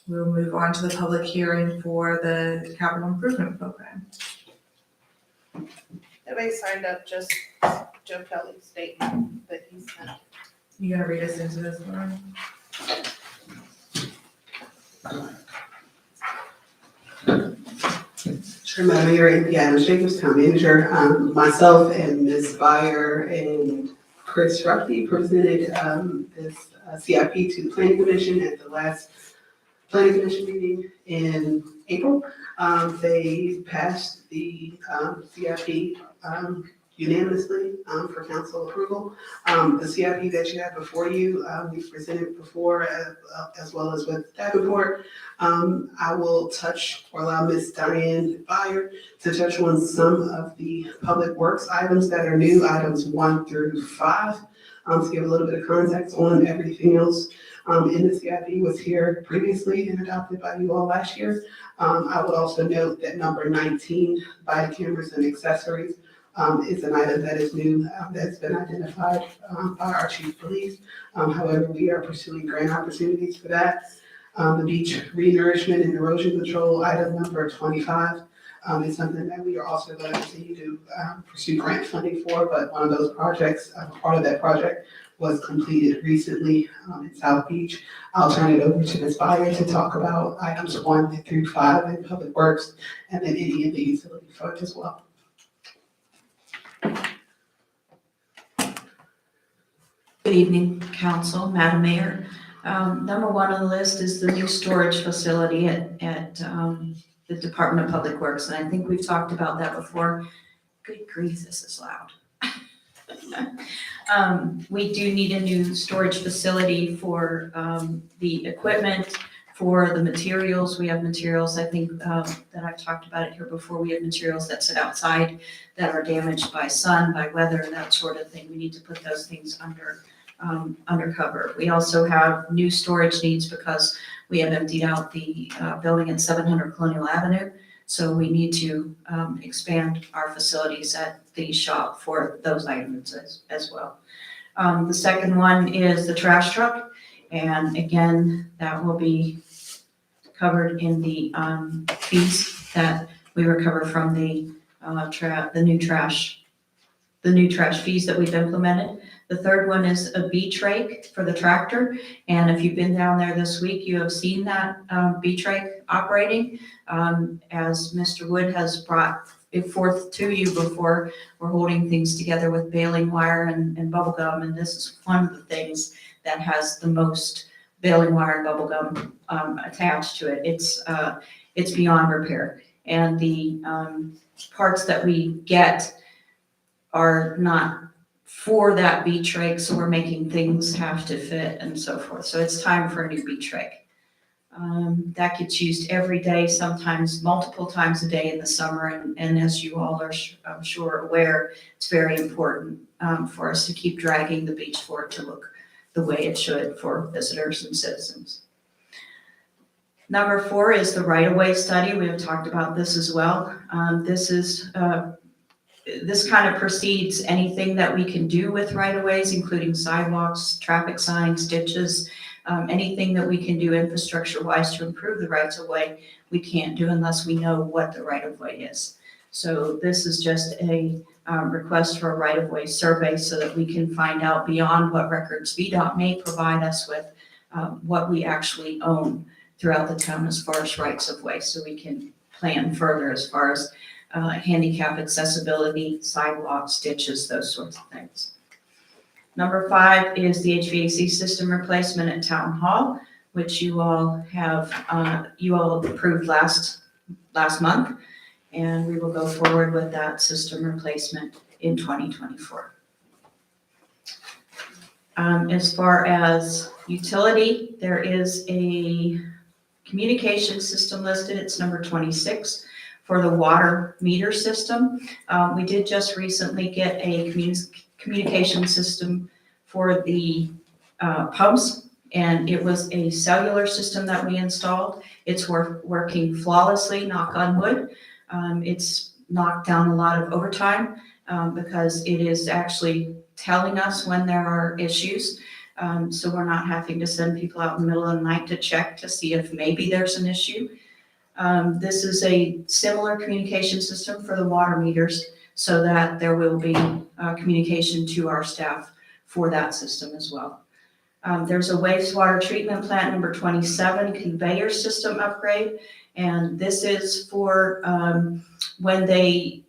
we'll move on to the public hearing for the capital improvement program. Everybody signed up, just Joe Kelly's statement that he sent. You gonna read us into this one? Sure, Madam Mayor, Anthony Adams Jacobs, Town Manager, myself and Ms. Byer and Chris Ruffey presented, this CIP to the Planning Commission at the last Planning Commission meeting in April. They passed the, CIP, unanimously, for council approval. The CIP that you have before you, we've presented before, as well as with Davenport. I will touch or allow Ms. Diane Byer to touch on some of the public works items that are new, items 1 through 5, to give a little bit of context on everything else. In the CIP was here previously and adopted by you all last year. I would also note that number 19, body cameras and accessories, is an item that is new, that's been identified by our chief of police. However, we are pursuing grant opportunities for that. The beach renourishment and erosion control, item number 25, is something that we are also going to continue to pursue grant funding for, but one of those projects, part of that project was completed recently in South Beach. I'll turn it over to Ms. Byer to talk about items 1 through 5 in Public Works, and then any in the utility fund as well. Good evening, council, Madam Mayor. Number 1 on the list is the new storage facility at the Department of Public Works, and I think we've talked about that before. Good grief, this is loud. We do need a new storage facility for the equipment, for the materials. We have materials, I think, that I've talked about it here before. We have materials that sit outside that are damaged by sun, by weather, that sort of thing. We need to put those things under cover. We also have new storage needs because we have emptied out the building at 700 Colonial Avenue. So we need to expand our facilities at the shop for those items as well. The second one is the trash truck. And again, that will be covered in the fees that we recover from the new trash fees that we've implemented. The third one is a beach rake for the tractor. And if you've been down there this week, you have seen that beach rake operating. As Mr. Wood has brought it forth to you before, we're holding things together with baling wire and bubble gum. And this is one of the things that has the most baling wire and bubble gum attached to it. It's beyond repair. And the parts that we get are not for that beach rake, so we're making things have to fit and so forth. So it's time for a new beach rake. That gets used every day, sometimes multiple times a day in the summer. And as you all are, I'm sure, aware, it's very important for us to keep dragging the beach for it to look the way it should for visitors and citizens. Number 4 is the right-of-way study. We have talked about this as well. This kind of precedes anything that we can do with right-of-ways, including sidewalks, traffic signs, ditches, anything that we can do infrastructure-wise to improve the rights-of-way, we can't do unless we know what the right-of-way is. So this is just a request for a right-of-way survey so that we can find out beyond what records VDOT may provide us with what we actually own throughout the town as far as rights-of-way, so we can plan further as far as handicap accessibility, sidewalks, ditches, those sorts of things. Number 5 is the HVAC system replacement at Town Hall, which you all approved last month, and we will go forward with that system replacement in 2024. As far as utility, there is a communication system listed. It's number 26. For the water meter system. We did just recently get a communication system for the pumps, and it was a cellular system that we installed. It's working flawlessly, knock on wood. It's knocked down a lot of overtime because it is actually telling us when there are issues. So we're not having to send people out in the middle of the night to check to see if maybe there's an issue. This is a similar communication system for the water meters so that there will be communication to our staff for that system as well. There's a wastewater treatment plant number 27 conveyor system upgrade. And this is for when they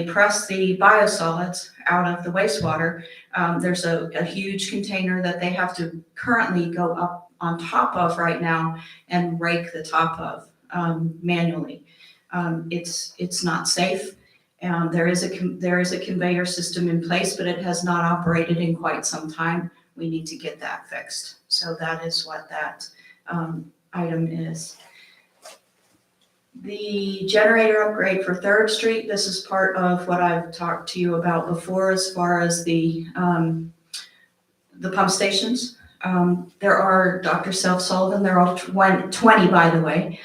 press the biosolids out of the wastewater, there's a huge container that they have to currently go up on top of right now and rake the top of manually. It's not safe. There is a conveyor system in place, but it has not operated in quite some time. We need to get that fixed. So that is what that item is. The generator upgrade for 3rd Street, this is part of what I've talked to you about before as far as the pump stations. There are, Dr. Self-Sullivan, they're all 20, by the way,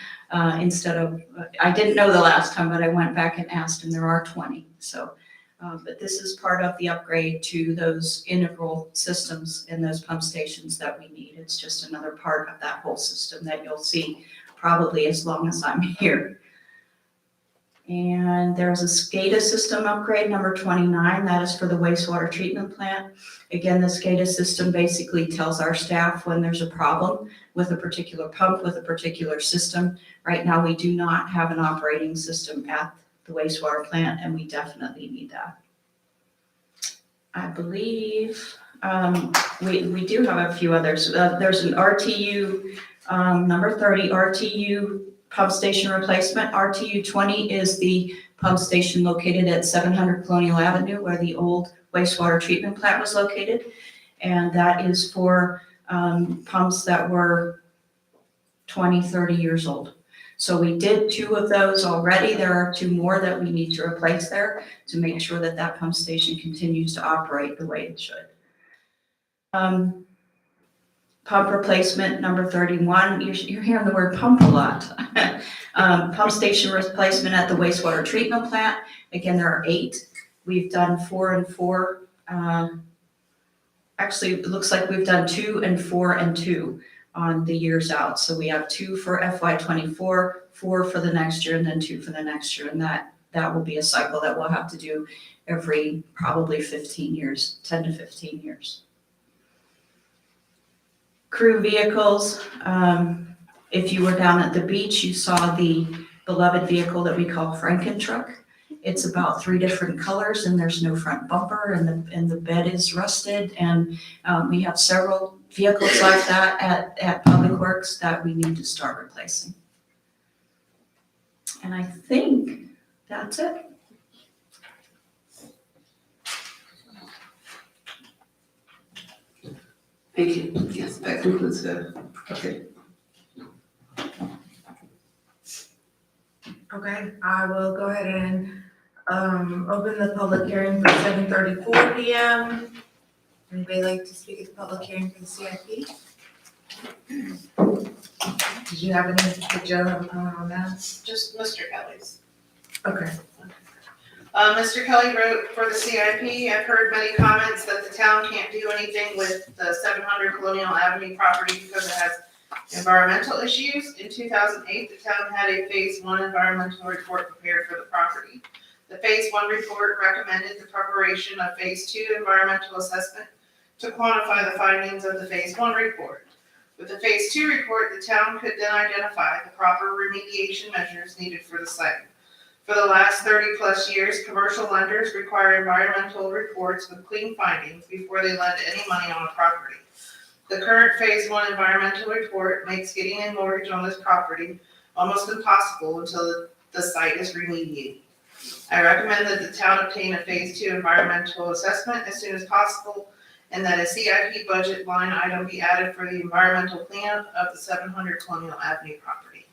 instead of, I didn't know the last time, but I went back and asked, and there are 20. So, but this is part of the upgrade to those integral systems in those pump stations that we need. It's just another part of that whole system that you'll see probably as long as I'm here. And there's a SCADA system upgrade, number 29. That is for the wastewater treatment plant. Again, the SCADA system basically tells our staff when there's a problem with a particular pump, with a particular system. Right now, we do not have an operating system at the wastewater plant, and we definitely need that. I believe we do have a few others. There's an RTU, number 30, RTU pump station replacement. RTU 20 is the pump station located at 700 Colonial Avenue where the old wastewater treatment plant was located. And that is for pumps that were 20, 30 years old. So we did 2 of those already. There are 2 more that we need to replace there to make sure that that pump station continues to operate the way it should. Pump replacement, number 31. You're hearing the word pump a lot. Pump station replacement at the wastewater treatment plant. Again, there are 8. We've done 4 and 4. Actually, it looks like we've done 2 and 4 and 2 on the years out. So we have 2 for FY24, 4 for the next year, and then 2 for the next year. And that will be a cycle that we'll have to do every probably 15 years, 10 to 15 years. Crew vehicles. If you were down at the beach, you saw the beloved vehicle that we call Franken truck. It's about 3 different colors, and there's no front bumper, and the bed is rusted. And we have several vehicles like that at Public Works that we need to start replacing. And I think that's it. Thank you. Yes, that concludes okay. Okay, I will go ahead and open the public hearing for 7:34 p.m. Anybody like to speak at the public hearing for the CIP? Did you have did Joe have a comment on that? Just Mr. Kelly's. Okay. Mr. Kelly wrote for the CIP, I've heard many comments that the town can't do anything with the 700 Colonial Avenue property because it has environmental issues. In 2008, the town had a Phase 1 environmental report prepared for the property. The Phase 1 report recommended the preparation of Phase 2 environmental assessment to quantify the findings of the Phase 1 report. With the Phase 2 report, the town could then identify the proper remediation measures needed for the site. For the last 30 plus years, commercial lenders require environmental reports with clean findings before they lend any money on a property. The current Phase 1 environmental report makes getting a mortgage on this property almost impossible until the site is remediated. I recommend that the town obtain a Phase 2 environmental assessment as soon as possible and that a CIP budget line item be added for the environmental cleanup of the 700 Colonial Avenue property.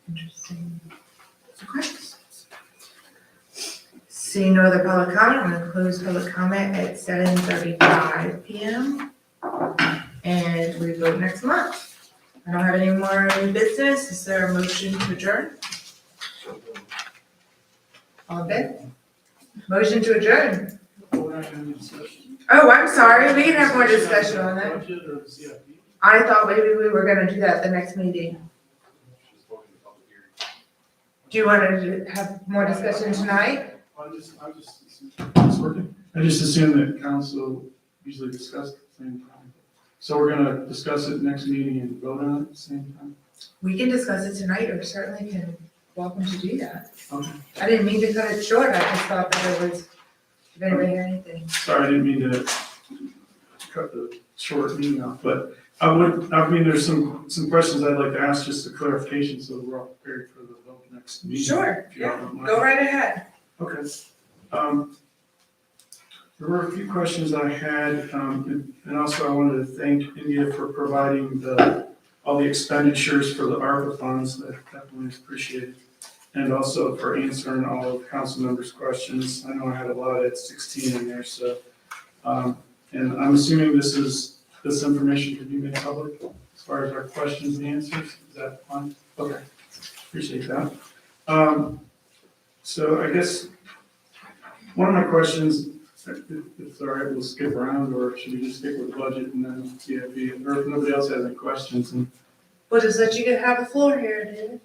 Interesting. Okay. Seeing no other public comment, I'm gonna close public comment at 7:35 p.m. And we vote next month. I don't have any more new business. Is there a motion to adjourn? All in favor? Motion to adjourn. Oh, I'm sorry, we can have more discussion on that. Budget or CIP? I thought maybe we were gonna do that at the next meeting. Do you wanna have more discussion tonight? It's working. I just assume that council usually discuss at the same time. So we're gonna discuss it next meeting and vote on it at the same time? We can discuss it tonight, or certainly can, welcome to do that. Okay. I didn't mean to cut it short, I just thought that it was, if anybody had anything. Sorry, I didn't mean to cut the short meeting off, but I mean, there's some questions I'd like to ask, just a clarification, so we're all prepared for the vote next meeting. Sure, if you don't mind. Go right ahead. Okay. There were a few questions I had, and also I wanted to thank India for providing all the expenditures for the ARPA funds. That definitely is appreciated. And also for answering all of council members' questions. I know I had a lot, at 16 in there, so. And I'm assuming this information can be made public as far as our questions and answers. Is that fine? Okay, appreciate that. So I guess one of my questions, if it's all right, we'll skip around, or should we just stick with the budget and then CIP, or if nobody else has any questions? And We'll just let you have the floor here, David.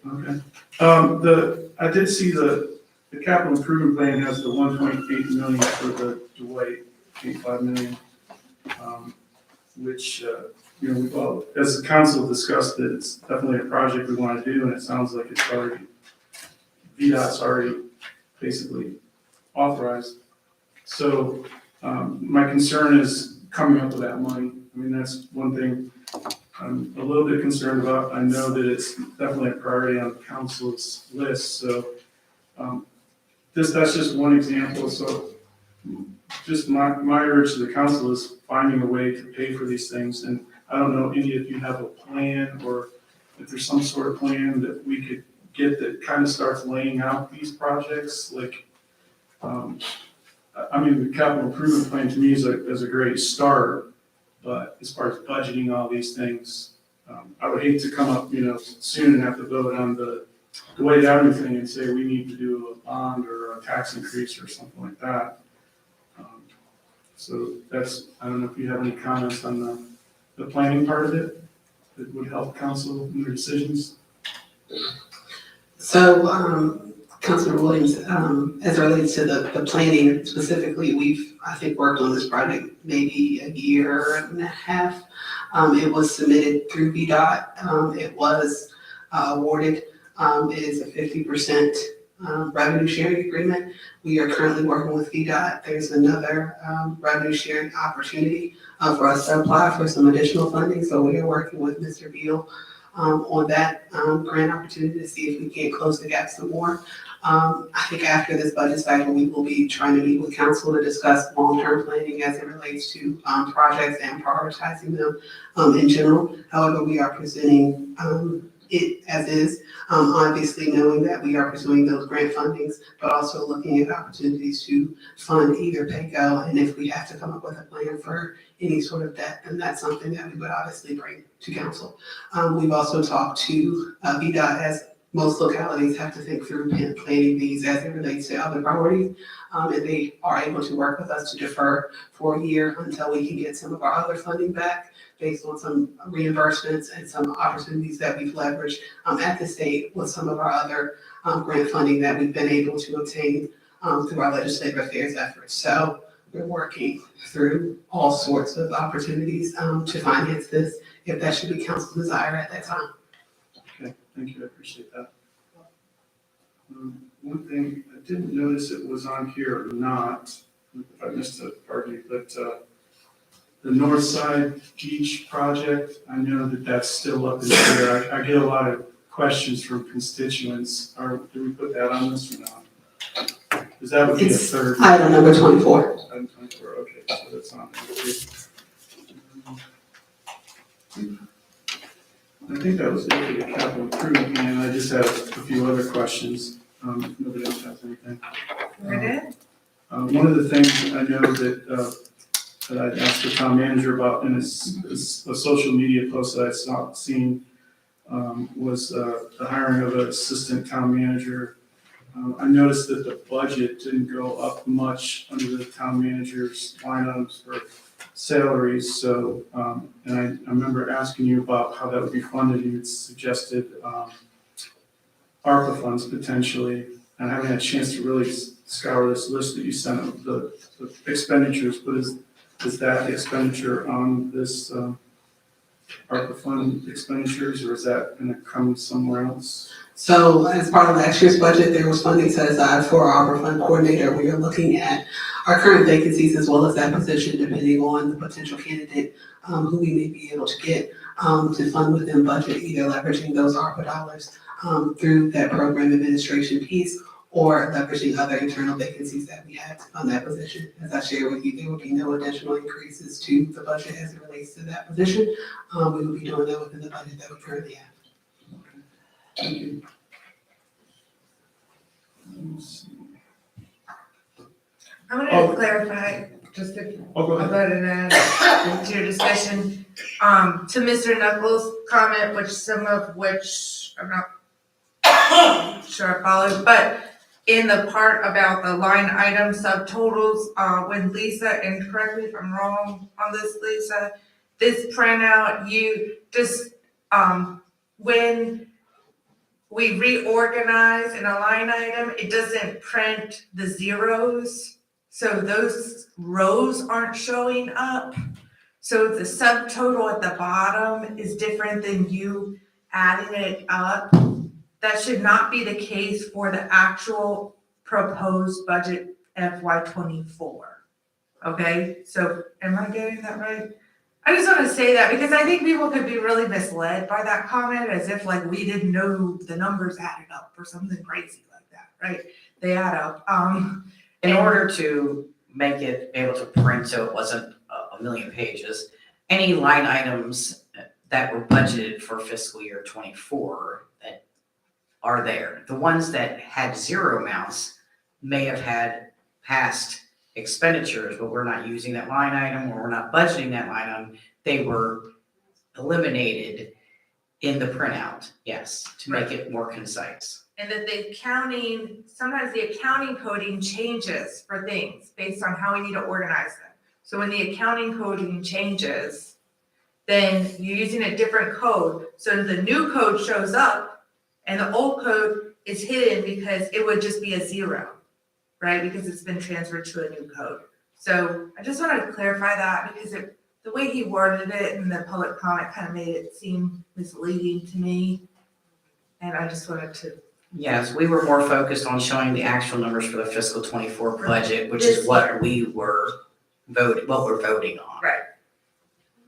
okay. I did see the capital improvement plan has the 1.8 million for the Dwight, 8.5 million, which, we've all, as the council discussed it, it's definitely a project we want to do, and it sounds like it's already, VDOT's already basically authorized. So, my concern is coming up with that money. I mean, that's one thing I'm a little bit concerned about. I know that it's definitely a priority on the council's list, so, that's just one example. So just my urge to the council is finding a way to pay for these things. And I don't know, India, if you have a plan, or if there's some sort of plan that we could get that kind of starts laying out these projects, like, I mean, the capital improvement plan to me is a great start, but as far as budgeting all these things, I would hate to come up, soon and have to vote on the Dwight Avenue thing and say we need to do a bond or a tax increase or something like that. So I don't know if you have any comments on the planning part of it that would help council in their decisions. So, Councilor Williams, as it relates to the planning specifically, we've, I think, worked on this project maybe a year and a half. It was submitted through VDOT. It was awarded. It is a 50% revenue sharing agreement. We are currently working with VDOT. There's another revenue sharing opportunity for us to apply for some additional funding. So we are working with Mr. Beal on that grant opportunity to see if we can't close the gap some more. I think after this budget cycle, we will be trying to meet with council to discuss long-term planning as it relates to projects and prioritizing them in general. However, we are presenting it as is, obviously knowing that we are pursuing those grant fundings, but also looking at opportunities to fund either PayGo, and if we have to come up with a plan for any sort of debt, then that's something that we would obviously bring to council. We've also talked to VDOT, as most localities have to think through planning these as it relates to other priorities, and they are able to work with us to defer for a year until we can get some of our other funding back based on some reimbursements and some opportunities that we've leveraged at the state with some of our other grant funding that we've been able to obtain through our legislative affairs efforts. So we're working through all sorts of opportunities to finance this, if that should be council's desire at that time. Okay, thank you, I appreciate that. One thing, I didn't notice it was on here or not, if I missed it, pardon me, but the North Side Beach project, I know that that's still up in the air. I get a lot of questions from constituents. Do we put that on this or not? Because that would be a It's third. item number 24. Item 24, okay, so that's on there. I think that was it for the capital improvement plan. I just had a few other questions. If nobody else has anything. One of the things I know that I'd asked the town manager about, and it's a social media post that I seen, was the hiring of an assistant town manager I noticed that the budget didn't go up much under the town manager's line items for salaries, so, and I remember asking you about how that would be funded, you had suggested, ARPA funds potentially, and I haven't had a chance to really scour this list that you sent of the expenditures, but is that expenditure on this, ARPA fund expenditures, or is that gonna come somewhere else? So as part of last year's budget, there was funding set aside for our ARPA fund coordinator. We are looking at our current vacancies as well as that position, depending on the potential candidate, who we may be able to get, to fund within budget, either leveraging those ARPA dollars, through that program administration piece, or leveraging other internal vacancies that we have to fund that position. As I shared with you, there will be no additional increases to the budget as it relates to that position. We will be doing that within the budget that we currently have. Thank you. Let's see. I'm Oh. gonna clarify, just to Oh, go ahead. about an add to your discussion, to Mr. Knuckles' comment, some of which I'm not sure I followed, but in the part about the line item subtotals, when Lisa, and correct me if I'm wrong on this, Lisa, this printout, you just, when we reorganize in a line item, it doesn't print the zeros. So those rows aren't showing up. So the subtotal at the bottom is different than you adding it up. That should not be the case for the actual proposed budget FY '24. Okay, so am I getting that right? I just want to say that because I think people could be really misled by that comment, as if like we didn't know the numbers added up or something crazy like that, right? They add up. In order to make it able to print so it wasn't a million pages, any line items that were budgeted for fiscal year '24 that are there. The ones that had zero amounts may have had past expenditures, but we're not using that line item, or we're not budgeting that line item. They were eliminated in the printout, yes, to make it more concise. And that the accounting, sometimes the accounting coding changes for things based on how we need to organize them. So when the accounting coding changes, then you're using a different code. So the new code shows up and the old code is hidden because it would just be a zero, right? Because it's been transferred to a new code. So I just wanted to clarify that because the way he worded it in the public comment kind of made it seem misleading to me. And I just wanted to. Yes, we were more focused on showing the actual numbers for the fiscal '24 budget, which is what we're voting on. Right.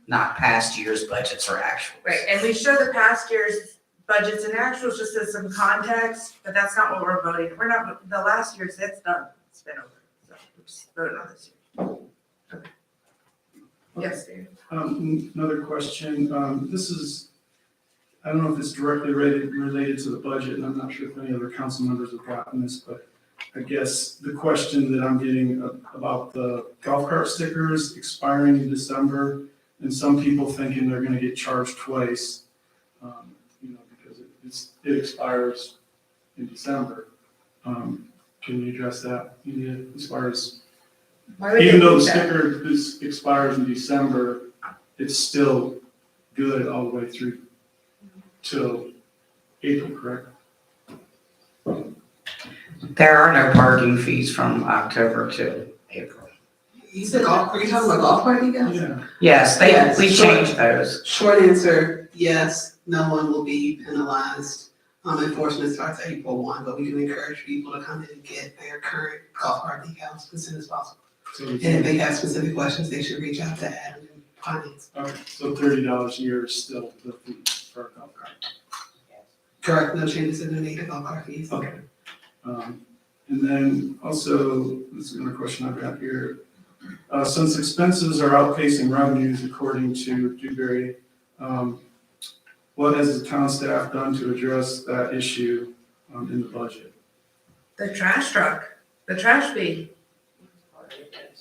Not past year's budgets or actuals. Right, and we show the past year's budgets and actuals just as some context, but that's not what we're voting. We're not, the last year's, that's done, it's been over, so we're just voting on this year. Okay. Yes, Dave? Another question, this is, I don't know if it's directly related to the budget, and I'm not sure if any other council members have gotten this, but I guess the question that I'm getting about the golf cart stickers expiring in December, and some people thinking they're gonna get charged twice, because it expires in December. Can you address that, as far as, even though the sticker expires in December, it's still good all the way through till April, correct? There are no parking fees from October to April. You said are you talking about golf cart decals? Yeah. Yes, Yes, we sure. changed those. Short answer, yes, no one will be penalized. Enforcement starts April 1, but we do encourage people to come in and get their current golf cart decals as soon as possible. So And if they have specific questions, they should reach out to Adam in Finance. okay, so $30 a year is still the fee for a golf cart. Correct, no changes in the native golf cart fees. Okay. And then also, this is another question I've got here. Since expenses are outpacing revenues according to Dewberry, what has the town staff done to address that issue in the budget? The trash truck, the trash fee.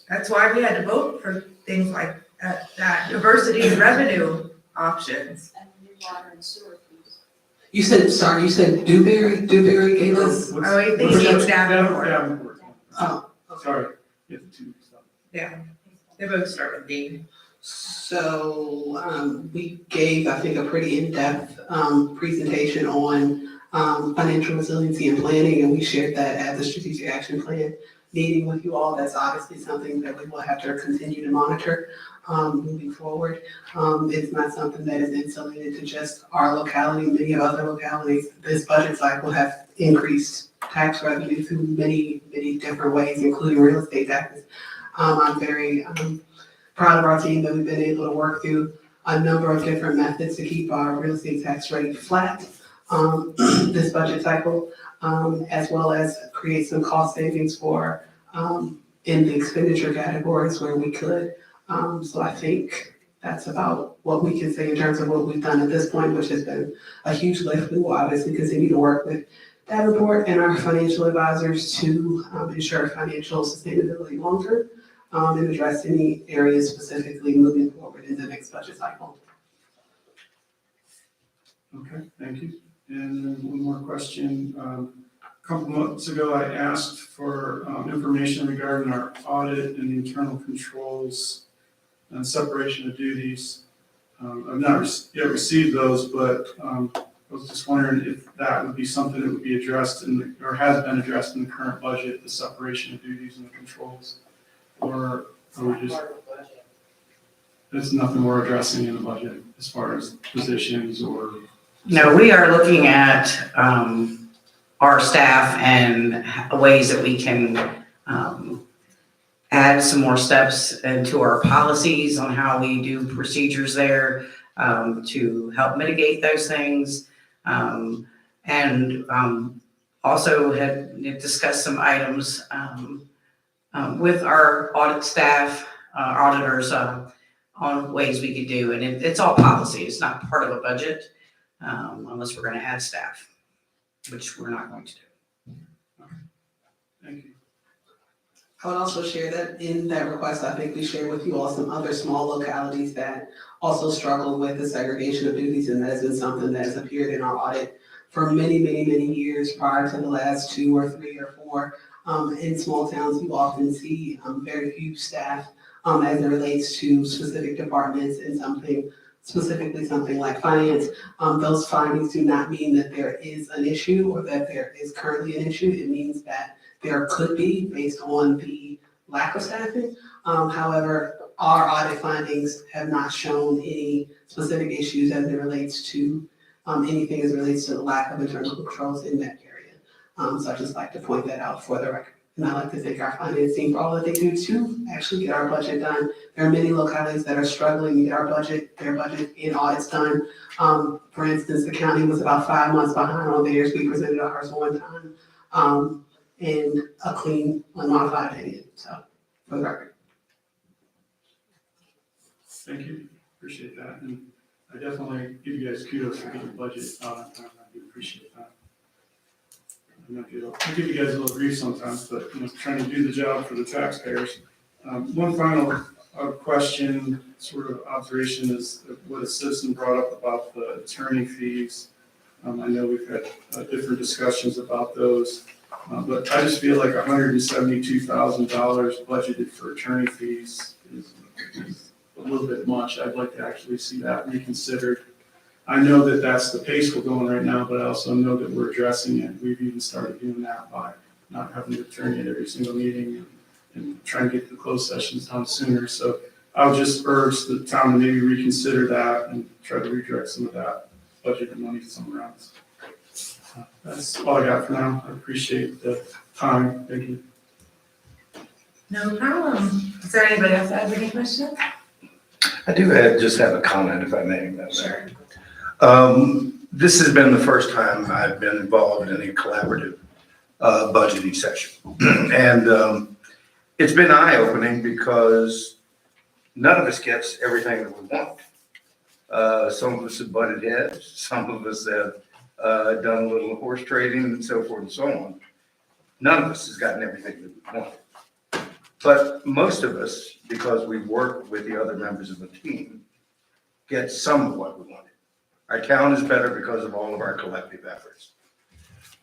That's why we had to vote for things like that diversity in revenue options. And new water and sewer fees. You said Dewberry gave us? What's- Oh, I think what's it's that? Davenport. Davenport. Oh, Sorry. Get the two mixed up. Yeah, they both start with D. so, we gave, I think, a pretty in-depth, presentation on, financial resiliency and planning, and we shared that at the strategic action plan meeting with you all. That's obviously something that we will have to continue to monitor, moving forward. It's not something that is insulated to just our locality. Many of other localities, this budget cycle have increased tax revenue through many, many different ways, including real estate taxes. I'm very, proud of our team that we've been able to work through a number of different methods to keep our real estate tax rate flat, this budget cycle, as well as create some cost savings for, in the expenditure categories where we could. So I think that's about what we can say in terms of what we've done at this point, which has been a huge lift. We will obviously continue to work with Davenport and our financial advisors to ensure financial sustainability long term, and address any areas specifically moving forward in the next budget cycle. Okay, thank you. And then one more question. A couple months ago, I asked for information regarding our audit and internal controls and separation of duties. I've not yet received those, but I was just wondering if that would be something that would be addressed or has been addressed in the current budget, the separation of duties and the controls, or are we just, there's nothing we're addressing in the budget as far as positions or? No, we are looking at our staff and ways that we can add some more steps into our policies on how we do procedures there to help mitigate those things. And also had discussed some items with our audit staff, auditors, on ways we could do. And it's all policy. It's not part of a budget unless we're going to add staff, which we're not going to do. Thank you. I would also share that in that request, I think we shared with you all some other small localities that also struggle with the segregation of duties, and that has been something that has appeared in our audit for many, many, many years prior to the last 2 or 3 or 4. In small towns, you often see very few staff as it relates to specific departments and specifically something like finance. Those findings do not mean that there is an issue or that there is currently an issue. It means that there could be based on the lack of staffing. However, our audit findings have not shown any specific issues as it relates to anything as it relates to the lack of internal controls in that area. So I'd just like to point that out for the record. And I'd like to thank our finance team for all that they do to actually get our budget done. There are many localities that are struggling to get their budget and audits done. For instance, the county was about 5 months behind on theirs. We presented ours on time. And a clean, unmodified opinion, so, for the record. Thank you, appreciate that, and I definitely give you guys kudos for getting the budget out on time, I do appreciate that. I give you guys a little grief sometimes, but, trying to do the job for the taxpayers. One final question, sort of observation, is what a citizen brought up about the attorney fees. I know we've had different discussions about those. But I just feel like $172,000 budgeted for attorney fees is a little bit much. I'd like to actually see that reconsidered. I know that that's the pace we're going right now, but I also know that we're addressing it. We've even started doing that by not having an attorney at every single meeting and trying to get the closed sessions done sooner. So I would just urge the town to maybe reconsider that and try to redirect some of that budgeted money somewhere else. That's all I got for now. I appreciate the time. Thank you. No problem. Is there anybody else that has any questions? I do just have a comment, if I may, Madam Mayor. This has been the first time I've been involved in a collaborative budgeting session. And it's been eye-opening because none of us gets everything that we want. Some of us have butted heads, some of us have done a little horse trading and so forth and so on. None of us has gotten everything that we want. But most of us, because we work with the other members of the team, get some of what we wanted. Our town is better because of all of our collective efforts.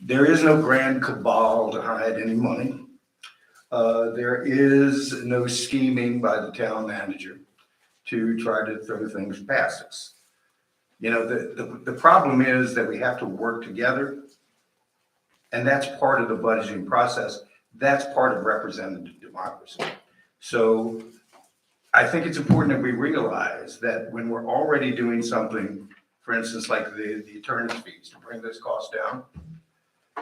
There is no grand cabal to hide any money. There is no scheming by the town manager to try to throw things past us. You know, the problem is that we have to work together, and that's part of the budgeting process. That's part of representative democracy. So I think it's important that we realize that when we're already doing something, for instance, like the attorney's fees to bring this cost down,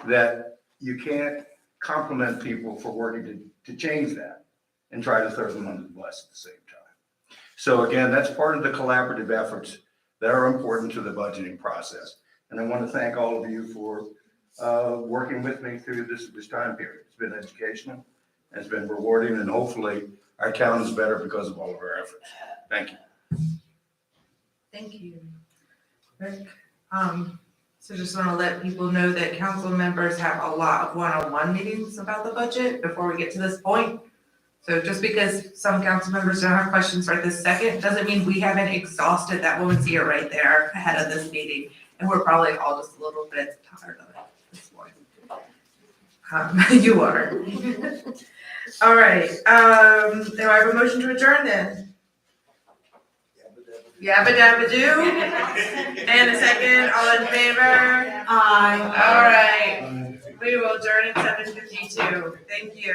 that you can't compliment people for working to change that and try to throw them under the bus at the same time. So again, that's part of the collaborative efforts that are important to the budgeting process. And I want to thank all of you for working with me through this time period. It's been educational, it's been rewarding, and hopefully our town is better because of all of our efforts. Thank you. Thank you, Rick. So just want to let people know that council members have a lot of one-on-one meetings about the budget before we get to this point. So just because some council members don't have questions right this second, doesn't mean we haven't exhausted that woman's ear right there ahead of this meeting. And we're probably all just a little bit tired of it this morning. You are. All right, do I have a motion to adjourn then? Yabba dabba do. And a second, all in favor? Aye. All right, we will adjourn at 7:52. Thank you.